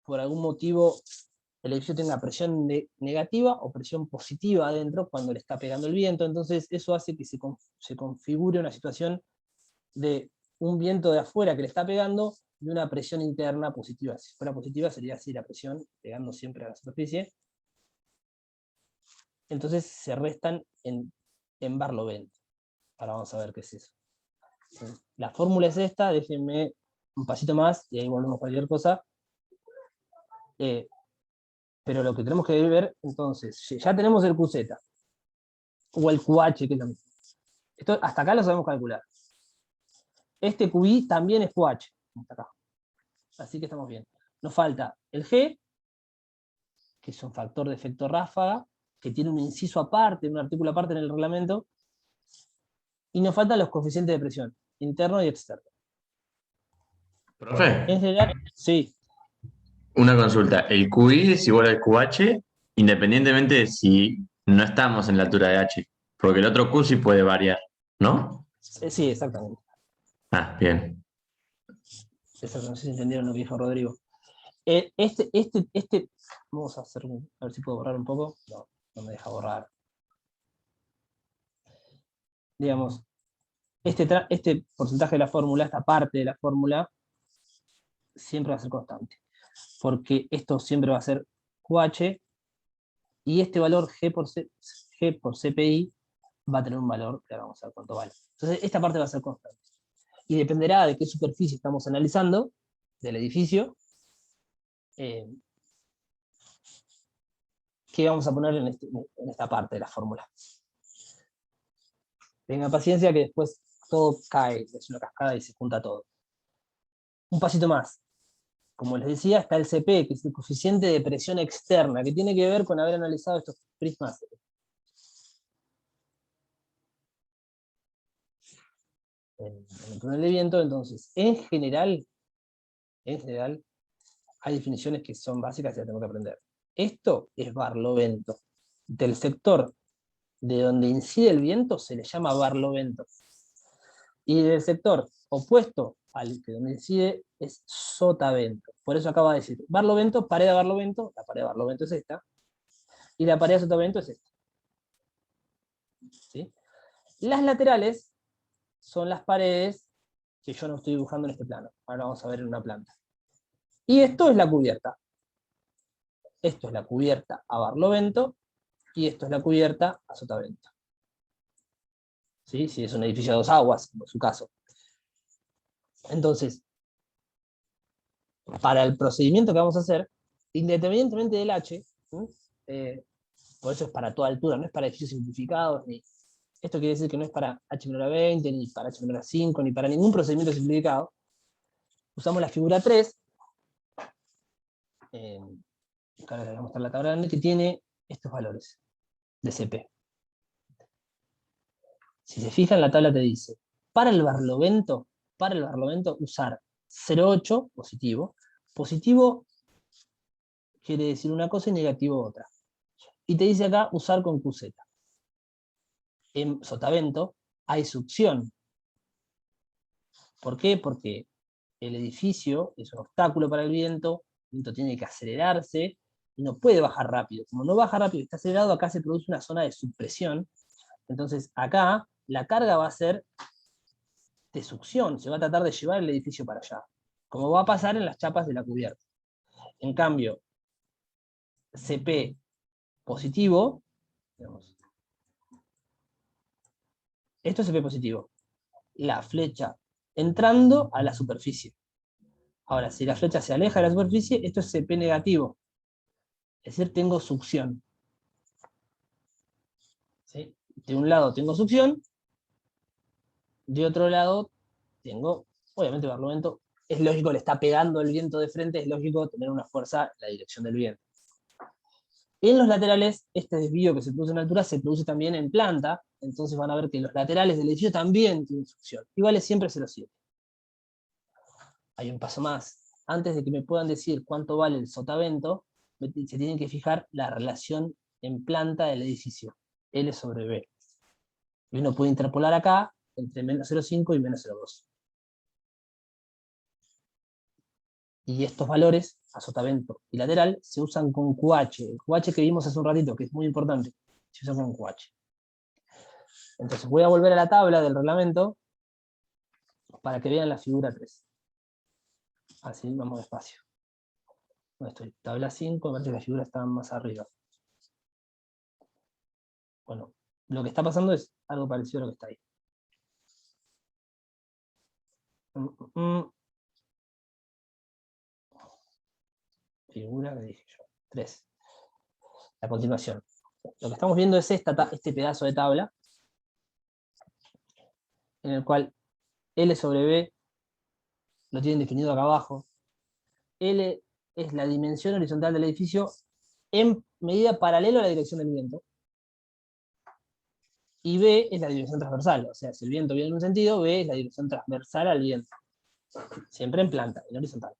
S1: por algún motivo el edificio tenga presión negativa o presión positiva adentro cuando le está pegando el viento. Entonces eso hace que se configure una situación de un viento de afuera que le está pegando y una presión interna positiva. Si fuera positiva sería así la presión pegando siempre a la superficie. Entonces se restan en Barlovento. Ahora vamos a ver qué es eso. La fórmula es esta, déjenme un pasito más y ahí volvemos a cualquier cosa. Pero lo que tenemos que ver, entonces, ya tenemos el QZ, o el QH, que es lo mismo. Esto, hasta acá lo sabemos calcular. Este QI también es QH, hasta acá. Así que estamos bien. Nos falta el G, que es un factor de efecto ráfaga, que tiene un inciso aparte, un artículo aparte en el reglamento, y nos faltan los coeficientes de presión, interno y externo.
S7: Profe,
S1: En general, sí.
S7: una consulta. El QI es igual al QH independientemente de si no estamos en la altura de H, porque el otro Q sí puede variar, ¿no?
S1: Sí, exactamente.
S7: Ah, bien.
S1: Eso no sé si entendieron lo que dijo Rodrigo. Vamos a hacer, a ver si puedo borrar un poco. No, no me deja borrar. Digamos, este porcentaje de la fórmula, esta parte de la fórmula, siempre va a ser constante. Porque esto siempre va a ser QH, y este valor G por CPI va a tener un valor, que ahora vamos a ver cuánto vale. Entonces, esta parte va a ser constante. Y dependerá de qué superficie estamos analizando, del edificio, qué vamos a poner en esta parte de la fórmula. Tengan paciencia que después todo cae, es una cascada y se junta todo. Un pasito más. Como les decía, está el CP, que es el coeficiente de presión externa, que tiene que ver con haber analizado estos prismas. En el túnel de viento. Entonces, en general, hay definiciones que son básicas y las tengo que aprender. Esto es barlovento. Del sector de donde incide el viento se le llama barlovento. Y del sector opuesto al que donde incide es sotavento. Por eso acaba de decir barlovento, pared a barlovento, la pared de barlovento es esta, y la pared de sotavento es esta. ¿Sí? Las laterales son las paredes que yo no estoy dibujando en este plano. Ahora vamos a ver en una planta. Y esto es la cubierta. Esto es la cubierta a barlovento, y esto es la cubierta a sotavento. ¿Sí? Si es un edificio de 2 aguas, como es su caso. Entonces, para el procedimiento que vamos a hacer, independientemente del H, por eso es para toda altura, no es para edificios simplificados, esto quiere decir que no es para H menor a 20, ni para H menor a 5, ni para ningún procedimiento simplificado. Usamos la figura 3, ahora les voy a mostrar la tabla grande, que tiene estos valores de CP. Si se fijan, la tabla te dice, para el barlovento usar 0,8 positivo. Positivo quiere decir una cosa y negativo otra. Y te dice acá usar con QZ. En sotavento hay succión. ¿Por qué? Porque el edificio es un obstáculo para el viento tiene que acelerarse, y no puede bajar rápido. Como no baja rápido y está acelerado, acá se produce una zona de subpresión. Entonces acá la carga va a ser de succión, se va a tratar de llevar el edificio para allá, como va a pasar en las chapas de la cubierta. En cambio, CP positivo, digamos, esto es CP positivo, la flecha entrando a la superficie. Ahora, si la flecha se aleja de la superficie, esto es CP negativo, es decir, tengo succión. ¿Sí? De un lado tengo succión, de otro lado tengo, obviamente, barlovento. Es lógico, le está pegando el viento de frente, es lógico tener una fuerza en la dirección del viento. En los laterales, este desvío que se produce en altura se produce también en planta, entonces van a ver que los laterales del edificio también tienen succión. Y vale siempre 0,7. Hay un paso más. Antes de que me puedan decir cuánto vale el sotavento, se tienen que fijar la relación en planta del edificio, L sobre B. Y uno puede interpolar acá entre menos 0,5 y menos 0,2. Y estos valores, a sotavento y lateral, se usan con QH. El QH que vimos hace un ratito, que es muy importante, se usa con QH. Entonces voy a volver a la tabla del reglamento para que vean la figura 3. Así vamos despacio. ¿Dónde estoy? Tabla 5, me parece que la figura está más arriba. Bueno, lo que está pasando es algo parecido a lo que está ahí. Figura que dije yo. 3. A continuación. Lo que estamos viendo es este pedazo de tabla, en el cual L sobre B lo tienen definido acá abajo. L es la dimensión horizontal del edificio en medida paralela a la dirección del viento. Y B es la dirección transversal, o sea, si el viento viene en un sentido, B es la dirección transversal al viento. Siempre en planta, en horizontal.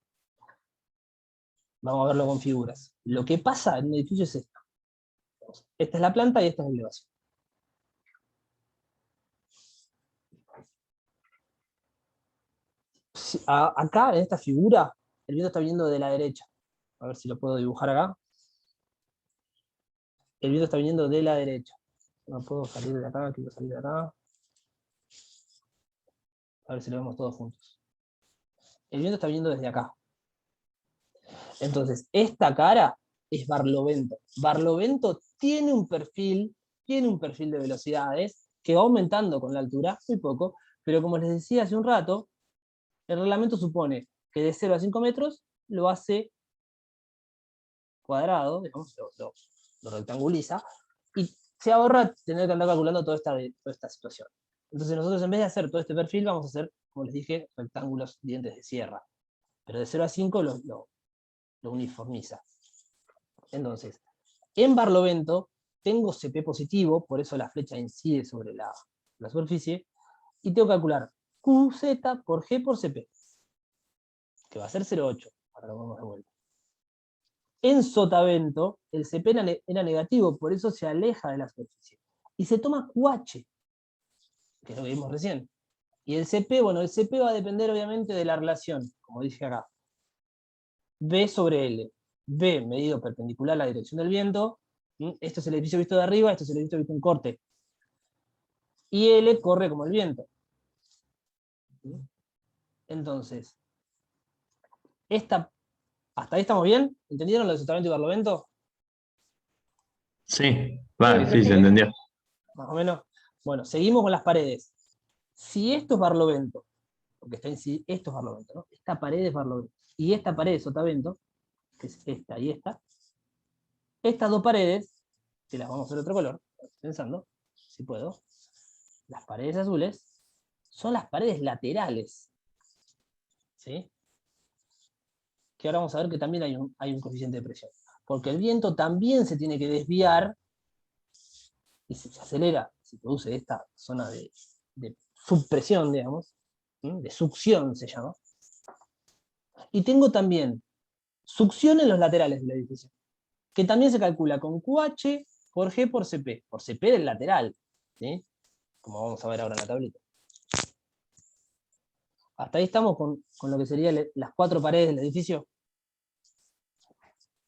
S1: Vamos a verlo con figuras. Lo que pasa en un edificio es esto. Esta es la planta y esta es la elevación. Acá, en esta figura, el viento está viniendo de la derecha. A ver si lo puedo dibujar acá. El viento está viniendo de la derecha. No puedo salir de acá, quiero salir de acá. A ver si lo vemos todos juntos. El viento está viniendo desde acá. Entonces, esta cara es barlovento. Barlovento tiene un perfil de velocidades que va aumentando con la altura, muy poco, pero como les decía hace un rato, el reglamento supone que de 0 a 5 metros lo hace cuadrado, digamos, lo rectanguliza, y se ahorra tener que andar calculando toda esta situación. Entonces nosotros, en vez de hacer todo este perfil, vamos a hacer, como les dije, rectángulos, dientes de sierra. Pero de 0 a 5 lo uniformiza. Entonces, en barlovento tengo CP positivo, por eso la flecha incide sobre la superficie, y tengo que calcular QZ por G por CP, que va a ser 0,8. Ahora lo vamos de vuelta. En sotavento, el CP era negativo, por eso se aleja de la superficie. Y se toma QH, que es lo que vimos recién. Y el CP, bueno, el CP va a depender obviamente de la relación, como dije acá. B sobre L. B medido perpendicular a la dirección del viento. Esto es el edificio visto de arriba, esto es el edificio visto en corte. Y L corre como el viento. Entonces, ¿hasta ahí estamos bien? ¿Entendieron lo de sotavento y barlovento?
S7: Sí, vale, sí, se entendió.
S1: Más o menos. Bueno, seguimos con las paredes. Si esto es barlovento, porque esto es barlovento, ¿no? Esta pared es barlovento, y esta pared es sotavento, que es esta y esta, estas dos paredes, que las vamos a hacer de otro color, pensando, si puedo, las paredes azules, son las paredes laterales, ¿sí? Que ahora vamos a ver que también hay un coeficiente de presión, porque el viento también se tiene que desviar, y si se acelera, se produce esta zona de subpresión, digamos, de succión se llama, y tengo también succión en los laterales del edificio, que también se calcula con QH por G por CP del lateral, ¿sí? Como vamos a ver ahora en la tablita. Hasta ahí estamos con lo que serían las 4 paredes del edificio.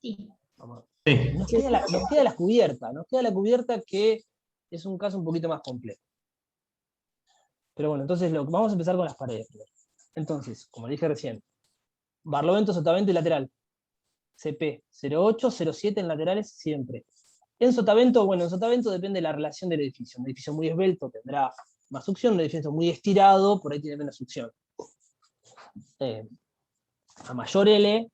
S8: Sí.
S1: Vamos.
S7: Sí.
S1: Nos queda la cubierta que es un caso un poquito más complejo. Pero bueno, entonces vamos a empezar con las paredes. Entonces, como dije recién, barlovento, sotavento y lateral. CP 0,8, 0,7 en laterales siempre. En sotavento, bueno, en sotavento depende de la relación del edificio. Un edificio muy esbelto tendrá más succión, un edificio muy estirado, por ahí tiene menos succión. A mayor L,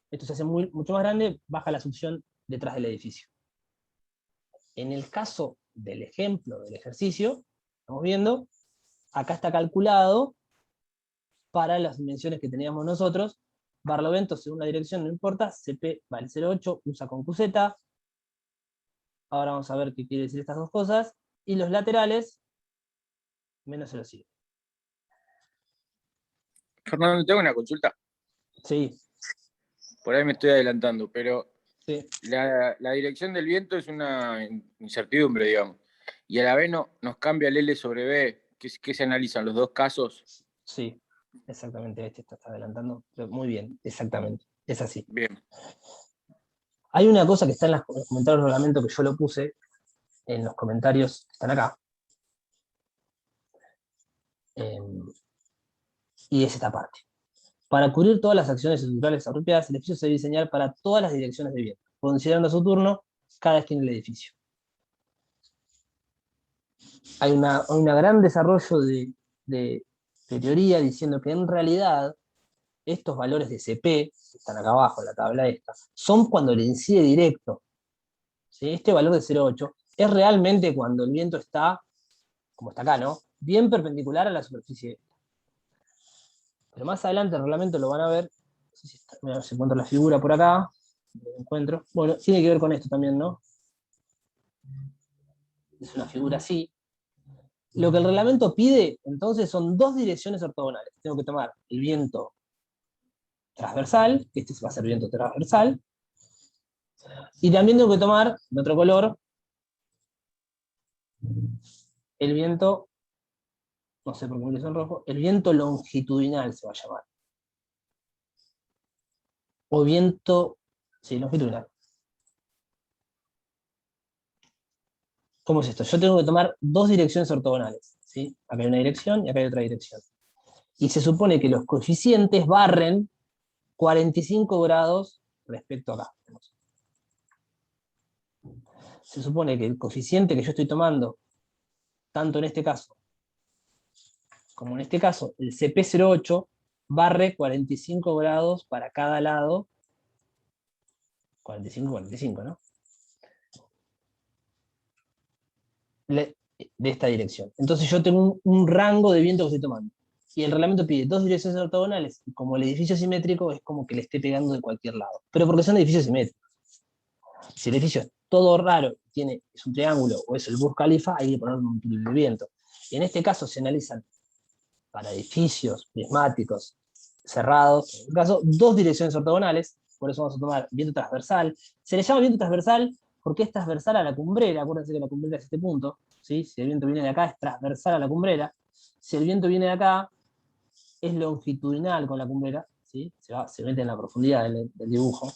S1: esto se hace mucho más grande, baja la succión detrás del edificio. En el caso del ejemplo, del ejercicio, estamos viendo, acá está calculado para las dimensiones que teníamos nosotros. Barlovento, según la dirección, no importa, CP vale 0,8, usa con QZ. Ahora vamos a ver qué quiere decir estas dos cosas. Y los laterales, menos 0,7.
S8: Fernando, tengo una consulta.
S1: Sí,
S8: Por ahí me estoy adelantando, pero
S1: sí.
S8: la dirección del viento es una incertidumbre, digamos. Y a la vez nos cambia el L sobre B. ¿Qué se analizan? ¿Los dos casos?
S1: Sí, exactamente, este está adelantando, pero muy bien, exactamente, es así.
S8: Bien.
S1: Hay una cosa que está en los comentarios del reglamento que yo lo puse, en los comentarios que están acá, y es esta parte. Para cubrir todas las acciones estructurales apropiadas, el edificio se debe diseñar para todas las direcciones de viento, considerando a su turno cada esquina del edificio. Hay un gran desarrollo de teoría diciendo que en realidad estos valores de CP, que están acá abajo en la tabla esta, son cuando le incide directo. ¿Sí? Este valor de 0,8 es realmente cuando el viento está, como está acá, ¿no? Bien perpendicular a la superficie. Pero más adelante el reglamento lo van a ver. No sé si está, mira, si encuentro la figura por acá. Lo encuentro. Bueno, tiene que ver con esto también, ¿no? Es una figura así. Lo que el reglamento pide, entonces, son dos direcciones ortogonales. Tengo que tomar el viento transversal, que este va a ser viento transversal, y también tengo que tomar, de otro color, el viento, no sé por qué me lo hizo en rojo, el viento longitudinal se va a llamar. O viento, sí, longitudinal. ¿Cómo es esto? Yo tengo que tomar dos direcciones ortogonales, ¿sí? Acá hay una dirección y acá hay otra dirección. Y se supone que los coeficientes barren 45 grados respecto a acá. Se supone que el coeficiente que yo estoy tomando, tanto en este caso como en este caso, el CP08 barre 45 grados para cada lado. 45, 45, ¿no? De esta dirección. Entonces yo tengo un rango de viento que estoy tomando. Y el reglamento pide dos direcciones ortogonales, y como el edificio es simétrico, es como que le esté pegando de cualquier lado. Pero porque son edificios simétricos. Si el edificio es todo raro, es un triángulo o es el Burj Khalifa, hay que ponerle un túnel de viento. Y en este caso se analizan para edificios prismáticos cerrados, en este caso, dos direcciones ortogonales, por eso vamos a tomar viento transversal. Se le llama viento transversal porque es transversal a la cumbrera, acuérdense que la cumbrera es este punto, ¿sí? Si el viento viene de acá es transversal a la cumbrera, si el viento viene de acá es longitudinal con la cumbrera, ¿sí? Se mete en la profundidad del dibujo.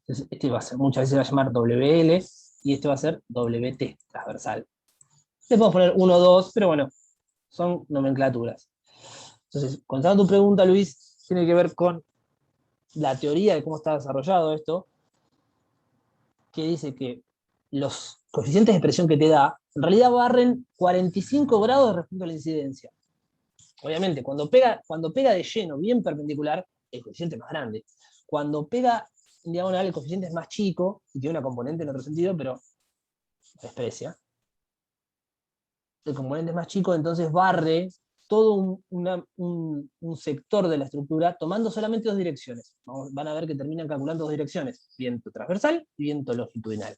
S1: Entonces, este va a ser, muchas veces se va a llamar WL y este va a ser WT, transversal. Le podemos poner 1, 2, pero bueno, son nomenclaturas. Entonces, contestando tu pregunta, Luis, tiene que ver con la teoría de cómo está desarrollado esto, que dice que los coeficientes de presión que te da, en realidad barren 45 grados respecto a la incidencia. Obviamente, cuando pega de lleno, bien perpendicular, el coeficiente es más grande. Cuando pega en diagonal, el coeficiente es más chico, y tiene una componente en otro sentido, pero desprecia. El componente es más chico, entonces barre todo un sector de la estructura tomando solamente dos direcciones. Van a ver que terminan calculando dos direcciones, viento transversal y viento longitudinal.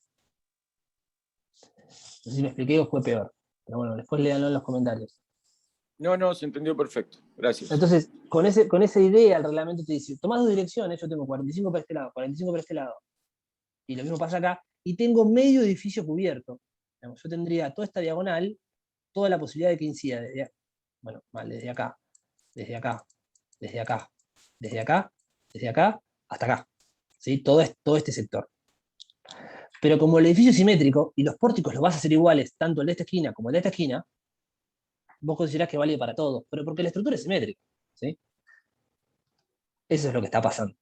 S1: No sé si me expliqué o fue peor, pero bueno, después léanlo en los comentarios.
S8: No, se entendió perfecto. Gracias.
S1: Entonces, con esa idea, el reglamento te dice, tomás dos direcciones, yo tengo 45 para este lado, 45 para este lado, y lo mismo pasa acá, y tengo medio edificio cubierto. Digamos, yo tendría toda esta diagonal, toda la posibilidad de que incida desde acá, desde acá, desde acá, desde acá, desde acá, hasta acá. ¿sí? Todo este sector. Pero como el edificio es simétrico y los pórticos los vas a hacer iguales, tanto el de esta esquina como el de esta esquina, vos considerás que vale para todos, pero porque la estructura es simétrica, ¿sí? Eso es lo que está pasando.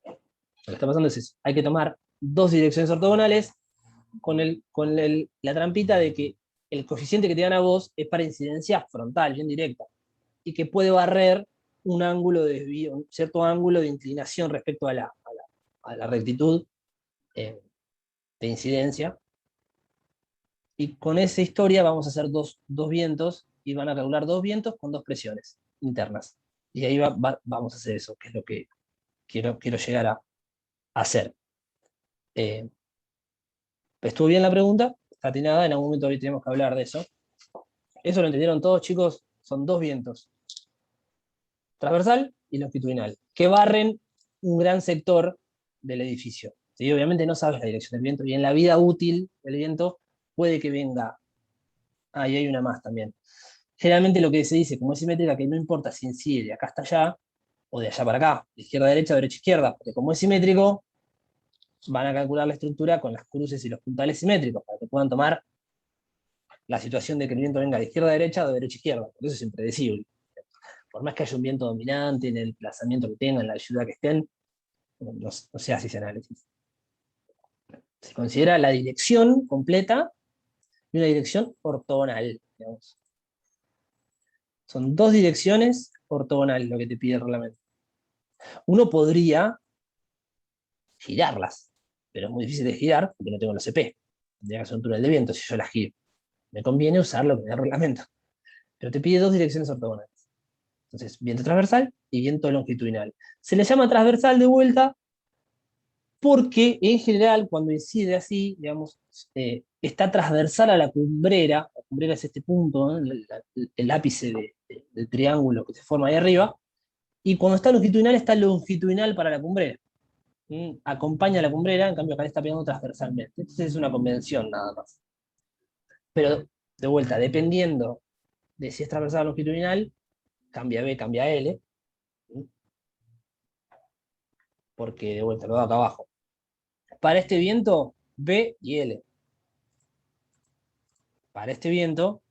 S1: Lo que está pasando es eso. Hay que tomar dos direcciones ortogonales con la trampita de que el coeficiente que te dan a vos es para incidencia frontal, bien directa, y que puede barrer un ángulo de desvío, un cierto ángulo de inclinación respecto a la rectitud de incidencia. Y con esa historia vamos a hacer dos vientos, y van a calcular dos vientos con dos presiones internas. Y ahí vamos a hacer eso, que es lo que quiero llegar a hacer. ¿Estuvo bien la pregunta? Está atinada, en algún momento hoy tenemos que hablar de eso. ¿Eso lo entendieron todos, chicos? Son dos vientos. Transversal y longitudinal, que barren un gran sector del edificio. ¿Sí? Obviamente no sabes la dirección del viento, y en la vida útil del viento puede que venga. Ah, y hay una más también. Generalmente lo que se dice, como es simétrica, que no importa si incide de acá hasta allá, o de allá para acá, de izquierda a derecha, de derecha a izquierda, porque como es simétrico, van a calcular la estructura con las cruces y los puntales simétricos, para que puedan tomar la situación de que el viento venga de izquierda a derecha o de derecha a izquierda, porque eso es impredecible. Por más que haya un viento dominante en el desplazamiento que tengan, en la ciudad que estén, no se hace ese análisis. Se considera la dirección completa y una dirección ortogonal, digamos. Son dos direcciones ortogonales lo que te pide el reglamento. Uno podría girarlas, pero es muy difícil de girar porque no tengo los CP. Tendría que hacer un túnel de viento si yo las giro. Me conviene usar lo que me da el reglamento. Pero te pide dos direcciones ortogonales. Entonces, viento transversal y viento longitudinal. Se le llama transversal de vuelta porque, en general, cuando incide así, digamos, está transversal a la cumbrera. La cumbrera es este punto, ¿no? El ápice del triángulo que se forma ahí arriba. Y cuando está longitudinal para la cumbrera. Acompaña a la cumbrera, en cambio acá le está pegando transversalmente. Entonces es una convención nada más. Pero, de vuelta, dependiendo de si es transversal o longitudinal, cambia B, cambia L, porque de vuelta lo doy acá abajo. Para este viento, B y L. Para este viento,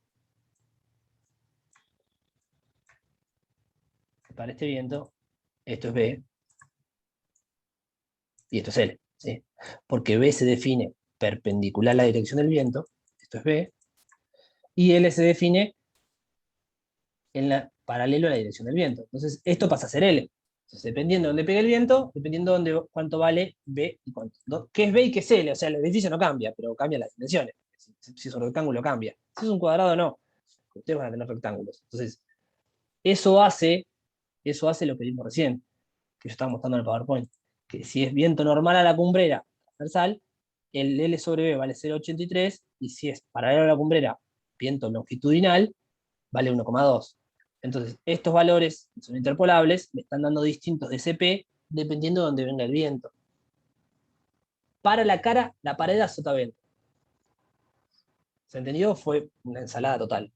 S1: esto es B y esto es L, ¿sí? Porque B se define perpendicular a la dirección del viento, esto es B, y L se define paralelo a la dirección del viento. Entonces, esto pasa a ser L. Entonces, dependiendo de dónde pegue el viento, dependiendo de cuánto vale B y cuánto. ¿No? ¿Qué es B y qué es L? O sea, el edificio no cambia, pero cambia las dimensiones. Si es un rectángulo, cambia. Si es un cuadrado, no. Ustedes van a tener rectángulos. Entonces, eso hace lo que vimos recién, que yo estaba mostrando en el PowerPoint. Que si es viento normal a la cumbrera transversal, el L sobre B vale 0,83, y si es paralelo a la cumbrera, viento longitudinal, vale 1,2. Entonces, estos valores son interpolables, me están dando distintos de CP dependiendo de dónde venga el viento. Para la cara, la pared a sotavento. ¿Se entendió? Fue una ensalada total.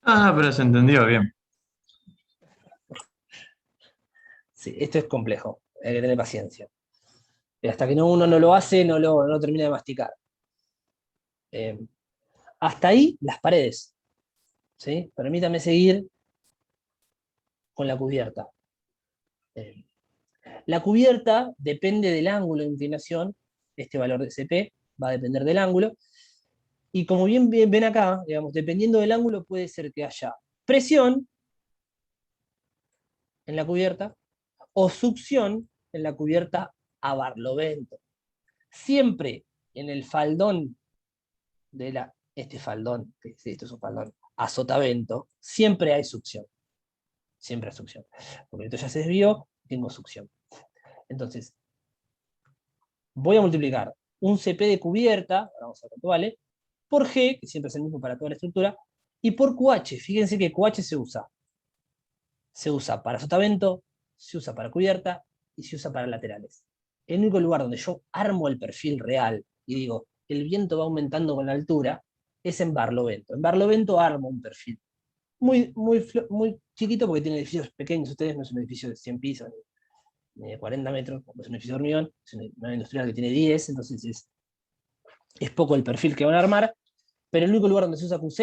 S7: Pero se entendió bien.
S1: Sí, esto es complejo, hay que tener paciencia. Pero hasta que uno no lo hace, no lo termina de masticar. Hasta ahí, las paredes. ¿Sí? Permítame seguir con la cubierta. La cubierta depende del ángulo de inclinación, este valor de CP va a depender del ángulo, y como bien ven acá, digamos, dependiendo del ángulo puede ser que haya presión en la cubierta o succión en la cubierta a barlovento. Siempre en el faldón de este faldón, esto es un faldón, a sotavento, siempre hay succión. Siempre hay succión. Porque esto ya se desvió, tengo succión. Entonces, voy a multiplicar un CP de cubierta, vamos a ver cuánto vale, por G, que siempre es el mismo para toda la estructura, y por QH. Fíjense que QH se usa. Se usa para sotavento, se usa para cubierta y se usa para laterales. El único lugar donde yo armo el perfil real y digo, el viento va aumentando con la altura, es en barlovento. En barlovento armo un perfil muy chiquito porque tiene edificios pequeños. Ustedes no es un edificio de 100 pisos mide 40 metros, como es un edificio de hormigón, es una industrial que tiene 10, entonces es poco el perfil que van a armar, pero el único lugar donde se usa QZ,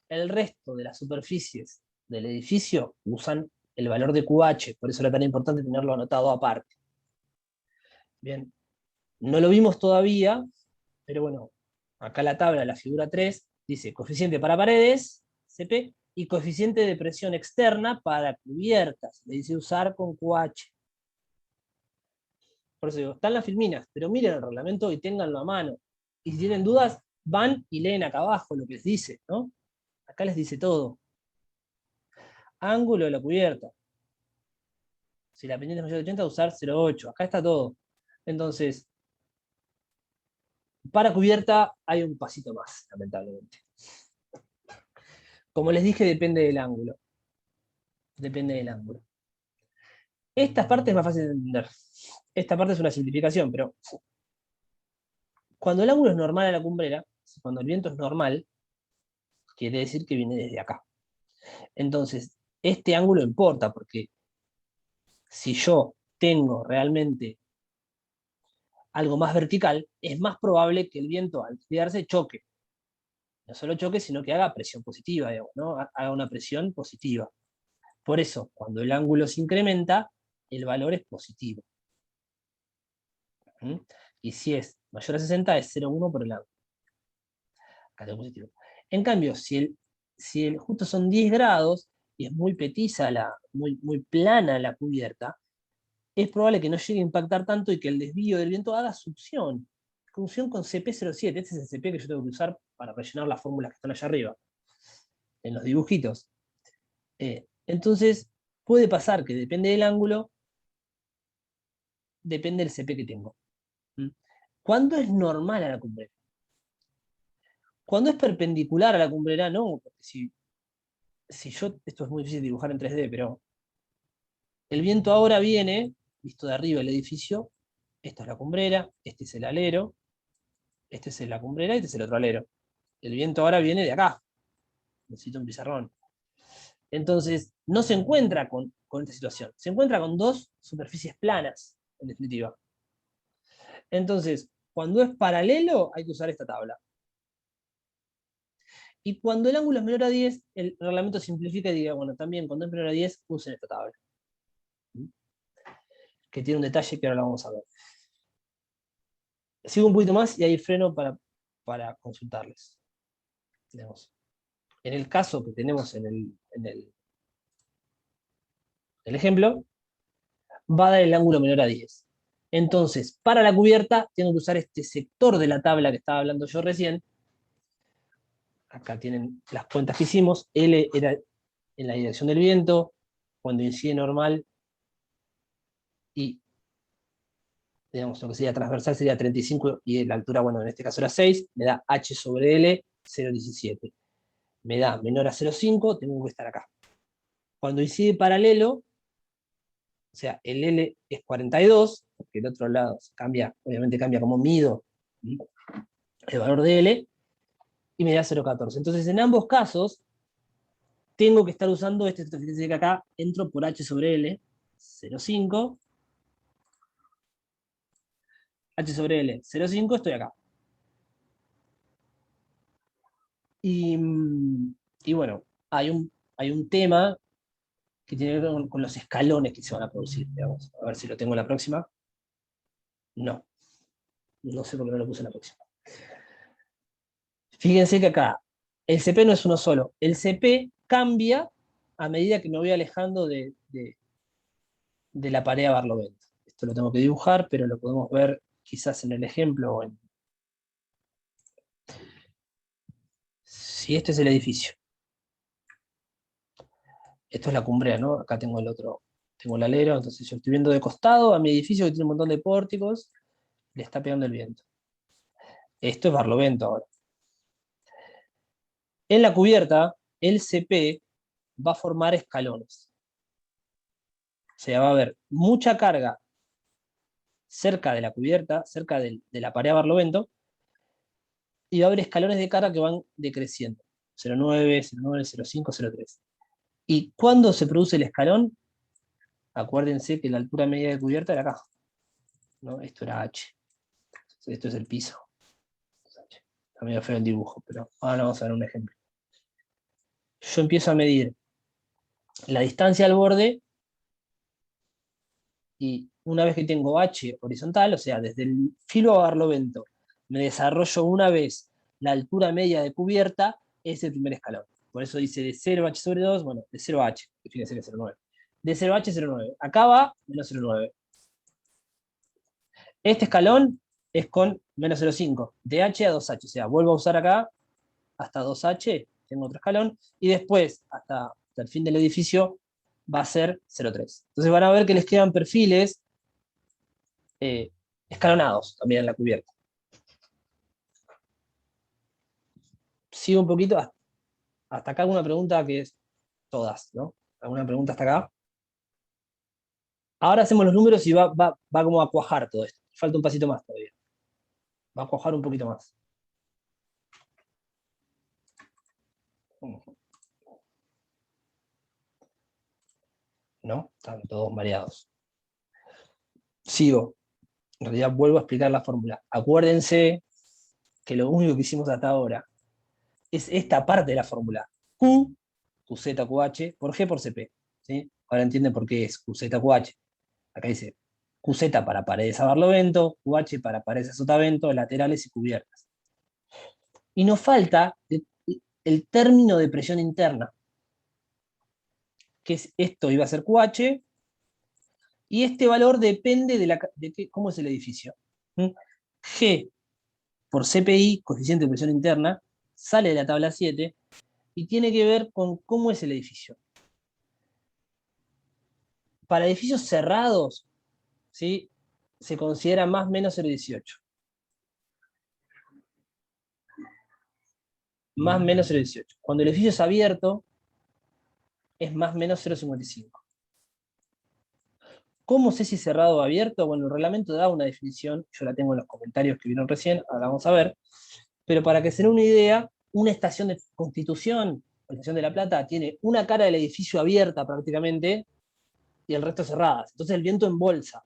S1: el resto de las superficies del edificio usan el valor de QH, por eso era tan importante tenerlo anotado aparte. Bien, no lo vimos todavía, pero bueno, acá la tabla, la figura 3, dice coeficiente para paredes, CP, y coeficiente de presión externa para cubiertas. Le dice usar con QH. Por eso digo, están las filminas, pero miren el reglamento y ténganlo a mano. Y si tienen dudas, van y leen acá abajo lo que les dice, ¿no? Acá les dice todo. Ángulo de la cubierta. Si la pendiente es mayor de 80, usar 0,8. Acá está todo. Entonces, para cubierta hay un pasito más, lamentablemente. Como les dije, depende del ángulo. Depende del ángulo. Esta parte es más fácil de entender. Esta parte es una simplificación, pero cuando el ángulo es normal a la cumbrera, cuando el viento es normal, quiere decir que viene desde acá. Entonces, este ángulo importa, porque si yo tengo realmente algo más vertical, es más probable que el viento al girarse choque. No solo choque, sino que haga presión positiva, digamos, ¿no? Haga una presión positiva. Por eso, cuando el ángulo se incrementa, el valor es positivo. ¿Mm? Y si es mayor a 60, es 0,1 por el ángulo. Acá tengo positivo. En cambio, si justo son 10 grados y es muy petiza, muy plana la cubierta, es probable que no llegue a impactar tanto y que el desvío del viento haga succión. Succión con CP07. Este es el CP que yo tengo que usar para rellenar las fórmulas que están allá arriba, en los dibujitos. Entonces, puede pasar que depende del ángulo, depende del CP que tengo. ¿Cuándo es normal a la cumbrera? Cuando es perpendicular a la cumbrera, no, porque si yo, esto es muy difícil de dibujar en 3D, pero el viento ahora viene, visto de arriba el edificio, esta es la cumbrera, este es el alero, este es la cumbrera y este es el otro alero. El viento ahora viene de acá. Necesito un pizarrón. Entonces, no se encuentra con esta situación. Se encuentra con dos superficies planas, en definitiva. Entonces, cuando es paralelo, hay que usar esta tabla. Y cuando el ángulo es menor a 10, el reglamento simplifica y diga, bueno, también cuando es menor a 10, usen esta tabla. Que tiene un detalle que ahora lo vamos a ver. Sigo un poquito más y ahí freno para consultarles. Tenemos. En el caso que tenemos en el ejemplo, va a dar el ángulo menor a 10. Entonces, para la cubierta, tengo que usar este sector de la tabla que estaba hablando yo recién. Acá tienen las cuentas que hicimos. L era en la dirección del viento, cuando incide normal, y digamos, lo que sería transversal sería 35, y la altura, bueno, en este caso era 6, me da H sobre L 0,17. Me da menor a 0,5, tengo que estar acá. Cuando incide paralelo, o sea, el L es 42, porque el otro lado cambia, obviamente cambia como mido el valor de L, y me da 0,14. Entonces, en ambos casos, tengo que estar usando este, fíjense que acá entro por H sobre L, 0,5, H sobre L, 0,5, estoy acá. Y bueno, hay un tema que tiene que ver con los escalones que se van a producir, digamos. A ver si lo tengo en la próxima. No sé por qué no lo puse en la próxima. Fíjense que acá, el CP no es uno solo. El CP cambia a medida que me voy alejando de la pared a barlovento. Esto lo tengo que dibujar, pero lo podemos ver quizás en el ejemplo. Si este es el edificio. Esto es la cumbrera, ¿no? Acá tengo el otro, tengo el alero, entonces yo estoy viendo de costado a mi edificio que tiene un montón de pórticos, le está pegando el viento. Esto es barlovento ahora. En la cubierta, el CP va a formar escalones. O sea, va a haber mucha carga cerca de la cubierta, cerca de la pared a barlovento, y va a haber escalones de carga que van decreciendo. 0,9, 0,9, 0,5, 0,3. ¿Y cuándo se produce el escalón? acuérdense que la altura media de cubierta era acá, ¿no? Esto era H. Entonces, esto es el piso. Está medio feo el dibujo, pero ahora vamos a ver un ejemplo. Yo empiezo a medir la distancia al borde y una vez que tengo H horizontal, o sea, desde el filo a barlovento, me desarrollo una vez la altura media de cubierta, es el primer escalón. Por eso dice de 0 H sobre 2, bueno, de 0 a H, que fíjense que es 0,9. De 0 a H, 0,9. Acá va menos 0,9. Este escalón es con menos 0,5. De H a 2H, o sea, vuelvo a usar acá hasta 2H, tengo otro escalón, y después, hasta el fin del edificio, va a ser 0,3. Entonces van a ver que les quedan perfiles escalonados también en la cubierta. Sigo un poquito, hasta acá alguna pregunta que es todas, ¿no? ¿Alguna pregunta hasta acá? Ahora hacemos los números y va como a cuajar todo esto. Falta un pasito más todavía. Va a cuajar un poquito más. ¿No? Están todos mareados. Sigo. En realidad vuelvo a explicar la fórmula. Acuérdense que lo único que hicimos hasta ahora es esta parte de la fórmula. Q, QZ, QH, por G por CP. ¿Sí? Ahora entienden por qué es QZ, QH. Acá dice QZ para paredes a barlovento, QH para paredes a sotavento, laterales y cubiertas. Y nos falta el término de presión interna, que es esto iba a ser QH, y este valor depende de cómo es el edificio. G por CPI, coeficiente de presión interna, sale de la tabla 7 y tiene que ver con cómo es el edificio. Para edificios cerrados, ¿sí?, se considera más menos 0,18. Más menos 0,18. Cuando el edificio es abierto, es más menos 0,55. ¿Cómo sé si es cerrado o abierto? Bueno, el reglamento da una definición, yo la tengo en los comentarios que vieron recién, ahora vamos a ver, pero para que se den una idea, una estación de Constitución, la estación de La Plata, tiene una cara del edificio abierta prácticamente y el resto cerradas. Entonces el viento embolsa,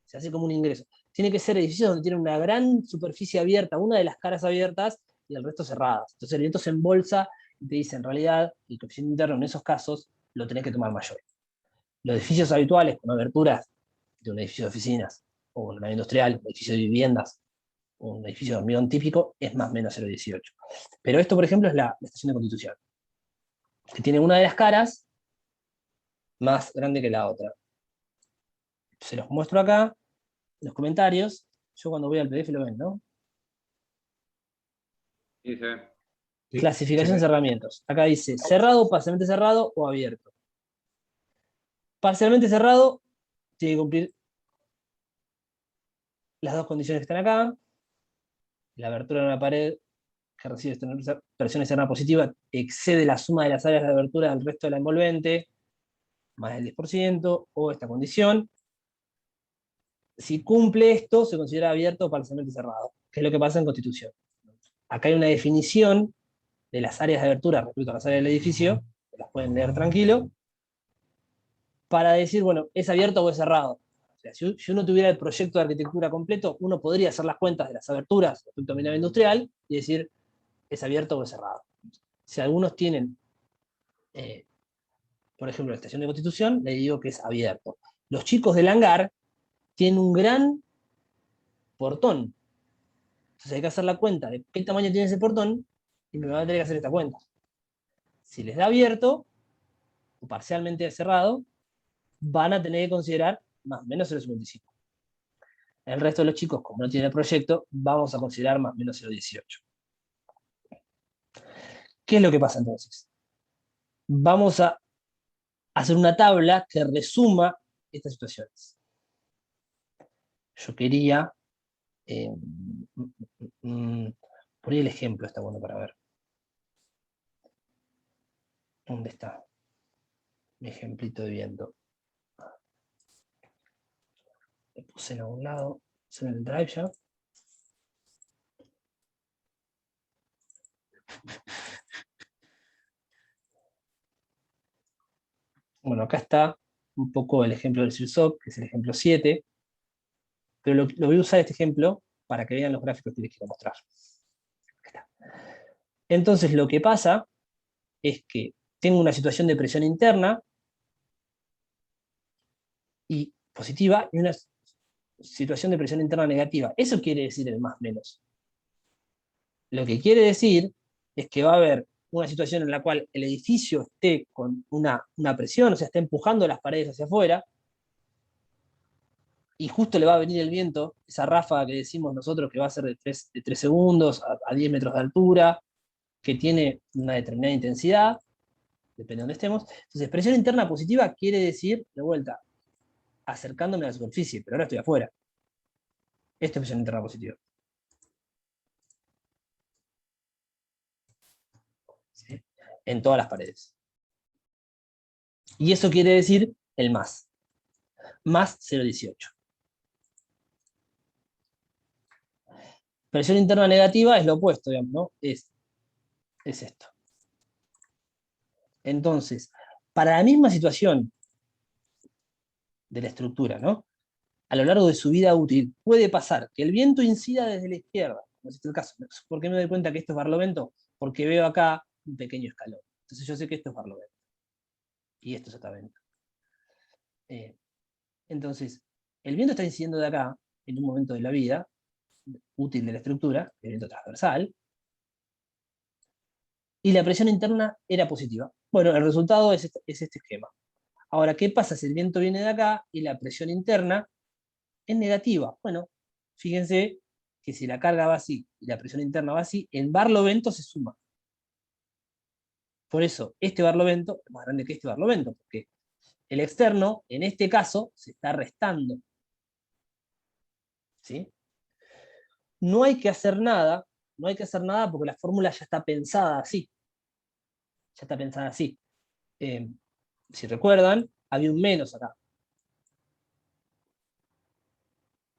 S1: se hace como un ingreso. Tiene que ser edificios donde tiene una gran superficie abierta, una de las caras abiertas y el resto cerradas. Entonces el viento se embolsa y te dice, en realidad, el coeficiente interno en esos casos lo tenés que tomar mayor. Los edificios habituales con aberturas de un edificio de oficinas, o una industrial, un edificio de viviendas, o un edificio de hormigón típico, es más o menos 0,18. Pero esto, por ejemplo, es la estación de Constitución, que tiene una de las caras más grande que la otra. Se los muestro acá, en los comentarios. Yo cuando voy al PDF lo ven, ¿no?
S2: Sí, sí.
S4: Sí,
S1: Clasificación de
S4: sí.
S1: cerramientos. Acá dice cerrado, parcialmente cerrado o abierto. Parcialmente cerrado tiene que cumplir las dos condiciones que están acá. La abertura de una pared que recibe presión externa positiva excede la suma de las áreas de abertura del resto de la envolvente, más del 10%, o esta condición. Si cumple esto, se considera abierto o parcialmente cerrado, que es lo que pasa en Constitución. Acá hay una definición de las áreas de abertura respecto a las áreas del edificio, que las pueden leer tranquilo, para decir, bueno, ¿es abierto o es cerrado? O sea, si uno tuviera el proyecto de arquitectura completo, uno podría hacer las cuentas de las aberturas respecto a minado industrial y decir, ¿es abierto o es cerrado? Si algunos tienen, por ejemplo, la estación de Constitución, le digo que es abierto. Los chicos del hangar tienen un gran portón. Entonces hay que hacer la cuenta de qué tamaño tiene ese portón y me van a tener que hacer esta cuenta. Si les da abierto o parcialmente cerrado, van a tener que considerar más o menos 0,55. El resto de los chicos, como no tienen el proyecto, vamos a considerar más o menos 0,18. ¿Qué es lo que pasa entonces? Vamos a hacer una tabla que resuma estas situaciones. Yo quería... por ahí el ejemplo está bueno para ver. ¿Dónde está mi ejemplito de viento? Lo puse en algún lado. ¿Se en el drive ya? Bueno, acá está un poco el ejemplo del Sirsok, que es el ejemplo 7, pero lo voy a usar este ejemplo para que vean los gráficos que les quiero mostrar. Acá está. Entonces lo que pasa es que tengo una situación de presión interna y positiva y una situación de presión interna negativa. Eso quiere decir el más menos. Lo que quiere decir es que va a haber una situación en la cual el edificio esté con una presión, o sea, esté empujando las paredes hacia afuera, y justo le va a venir el viento, esa ráfaga que decimos nosotros que va a ser de 3 segundos a 10 metros de altura, que tiene una determinada intensidad, depende de donde estemos. Entonces, presión interna positiva quiere decir, de vuelta, acercándome a la superficie, pero ahora estoy afuera. Esto es presión interna positiva. ¿Sí? En todas las paredes. Y eso quiere decir el más 0,18. Presión interna negativa es lo opuesto, digamos, ¿no? Es esto. Entonces, para la misma situación de la estructura, ¿no? A lo largo de su vida útil, puede pasar que el viento incida desde la izquierda, como es el caso. ¿Por qué me doy cuenta que esto es barlovento? Porque veo acá un pequeño escalón. Entonces yo sé que esto es barlovento. Y esto es sotavento. Entonces, el viento está incidiendo de acá, en un momento de la vida útil de la estructura, el viento transversal, y la presión interna era positiva. Bueno, el resultado es este esquema. Ahora, ¿qué pasa si el viento viene de acá y la presión interna es negativa? Bueno, fíjense que si la carga va así y la presión interna va así, el barlovento se suma. Por eso, este barlovento es más grande que este barlovento, porque el externo, en este caso, se está restando. ¿Sí? No hay que hacer nada porque la fórmula ya está pensada así. Ya está pensada así. Si recuerdan, había un menos acá.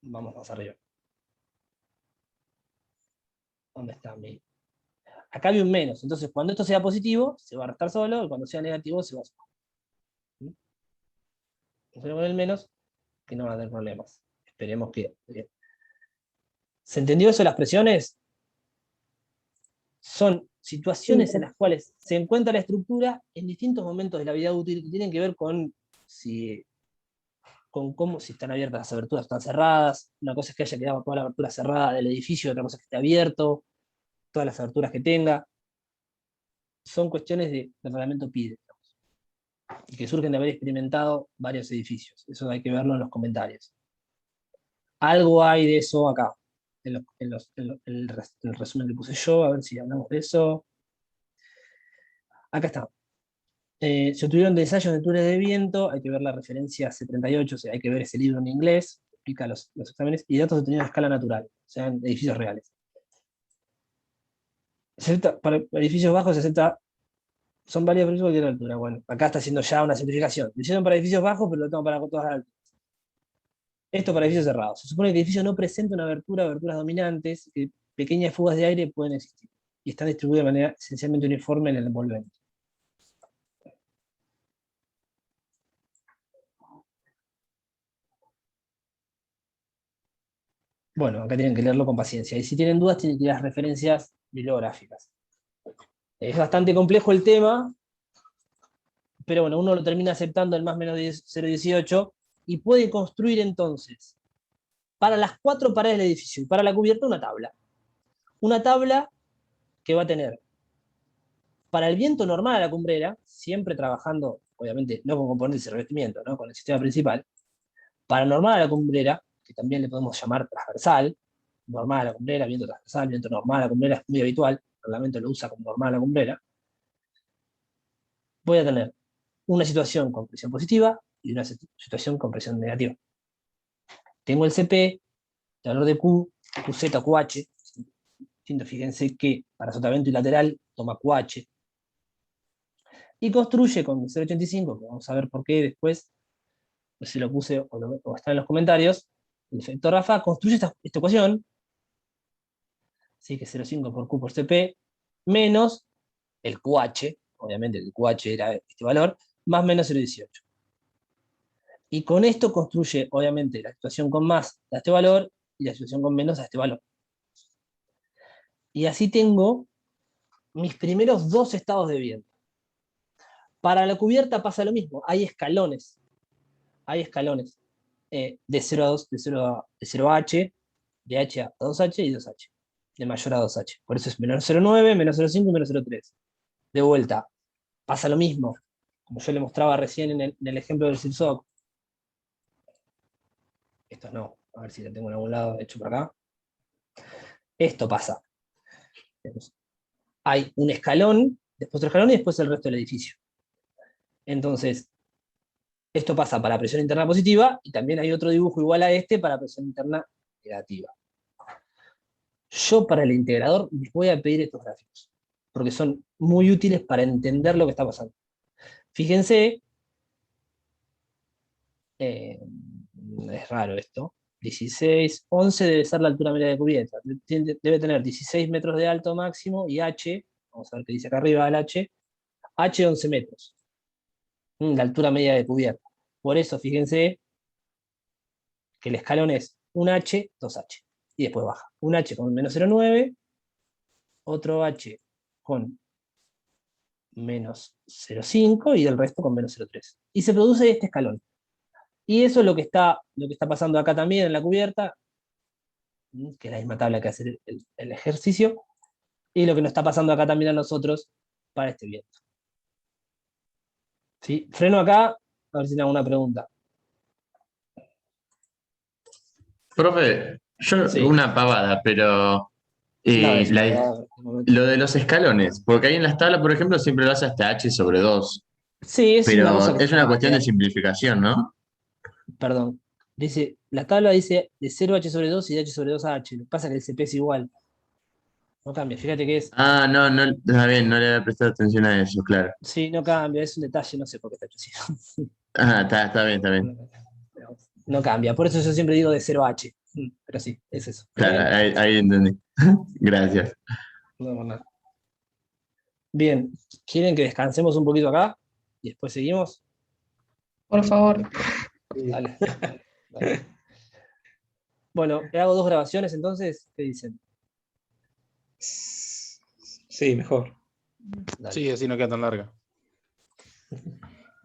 S1: Vamos más arriba. ¿Dónde está mi? Acá había un menos. Entonces, cuando esto sea positivo, se va a restar solo, y cuando sea negativo, se va a sumar. ¿Sí? Entonces, con el menos, que no van a tener problemas. Esperemos que... Bien. ¿Se entendió eso de las presiones? Son situaciones en las cuales se encuentra la estructura en distintos momentos de la vida útil que tienen que ver con si están abiertas las aberturas, están cerradas. Una cosa es que haya quedado toda la abertura cerrada del edificio, otra cosa es que esté abierto, todas las aberturas que tenga. Son cuestiones de reglamento PIDE, y que surgen de haber experimentado varios edificios. Eso hay que verlo en los comentarios. Algo hay de eso acá, en el resumen que puse yo, a ver si hablamos de eso. Acá está. Se obtuvieron de ensayos de túneles de viento, hay que ver la referencia 78, o sea, hay que ver ese libro en inglés, explica los exámenes, y datos obtenidos a escala natural, o sea, en edificios reales. Para edificios bajos se acepta, son varias por cualquier altura. Bueno, acá está haciendo ya una simplificación. Lo hicieron para edificios bajos, pero lo tengo para todas las alturas. Esto para edificios cerrados. Se supone que el edificio no presenta una abertura, aberturas dominantes, que pequeñas fugas de aire pueden existir, y están distribuidas de manera esencialmente uniforme en el envolvente. Bueno, acá tienen que leerlo con paciencia. Y si tienen dudas, tienen que ir a las referencias bibliográficas. Es bastante complejo el tema, pero bueno, uno lo termina aceptando el más menos 0,18 y puede construir entonces, para las 4 paredes del edificio y para la cubierta, una tabla. Una tabla que va a tener, para el viento normal a la cumbrera, siempre trabajando, obviamente, no con componentes de revestimiento, ¿no? Con el sistema principal. Para normal a la cumbrera, que también le podemos llamar transversal, normal a la cumbrera, viento transversal, viento normal a la cumbrera, es muy habitual, el reglamento lo usa como normal a la cumbrera, voy a tener una situación con presión positiva y una situación con presión negativa. Tengo el CP, el valor de Q, QZ, QH, fíjense que para sotavento y lateral toma QH, y construye con 0,85, que vamos a ver por qué después, no sé si lo puse o está en los comentarios, el efecto Rafa construye esta ecuación, así que 0,5 por Q por CP, menos el QH, obviamente el QH era este valor, más menos 0,18. Y con esto construye, obviamente, la situación con más a este valor y la situación con menos a este valor. Y así tengo mis primeros dos estados de viento. Para la cubierta pasa lo mismo, hay escalones. Hay escalones de 0 a 2, de 0 a H, de H a 2H y 2H, de mayor a 2H. Por eso es menos 0,9, menos 0,5 y menos 0,3. De vuelta, pasa lo mismo, como yo le mostraba recién en el ejemplo del Silsoc. Esto no, a ver si lo tengo en algún lado hecho por acá. Esto pasa. Hay un escalón, después otro escalón y después el resto del edificio. Entonces, esto pasa para presión interna positiva y también hay otro dibujo igual a este para presión interna negativa. Yo para el integrador les voy a pedir estos gráficos, porque son muy útiles para entender lo que está pasando. Fíjense, es raro esto, 16, 11 debe ser la altura media de cubierta, debe tener 16 metros de alto máximo y H, vamos a ver qué dice acá arriba el H 11 metros, la altura media de cubierta. Por eso fíjense que el escalón es un H, 2H, y después baja. Un H con menos 0,9, otro H con menos 0,5 y el resto con menos 0,3. Y se produce este escalón. Y eso es lo que está pasando acá también en la cubierta, que es la misma tabla que hace el ejercicio, y lo que nos está pasando acá también a nosotros para este viento. ¿Sí? Freno acá, a ver si tengo alguna pregunta.
S7: Profe, yo
S1: Sí.
S7: una pavada, pero
S1: No,
S7: lo de los escalones, porque ahí en las tablas, por ejemplo, siempre lo hace hasta H sobre 2,
S1: sí, es una cosa
S7: pero
S1: que
S7: es
S1: se
S7: una
S1: llama
S7: cuestión de simplificación, ¿no?
S1: perdón, dice, la tabla dice de 0H sobre 2 y de H sobre 2H. Lo que pasa es que el CP es igual. No cambia, fíjate que es.
S7: Ah, no, no, está bien, no le había prestado atención a eso, claro.
S1: Sí, no cambia, es un detalle, no sé por qué está hecho así.
S7: Ah, está bien, está bien.
S1: No cambia, por eso yo siempre digo de 0H. Pero sí, es eso.
S7: Claro, ahí entendí. Gracias.
S1: No, por nada. Bien, ¿quieren que descansemos un poquito acá? Y después seguimos.
S5: Por favor.
S1: Dale. Dale. Bueno, le hago 2 grabaciones entonces, ¿qué dicen?
S9: Sí, mejor.
S1: Dale.
S9: Sí, así no queda tan larga.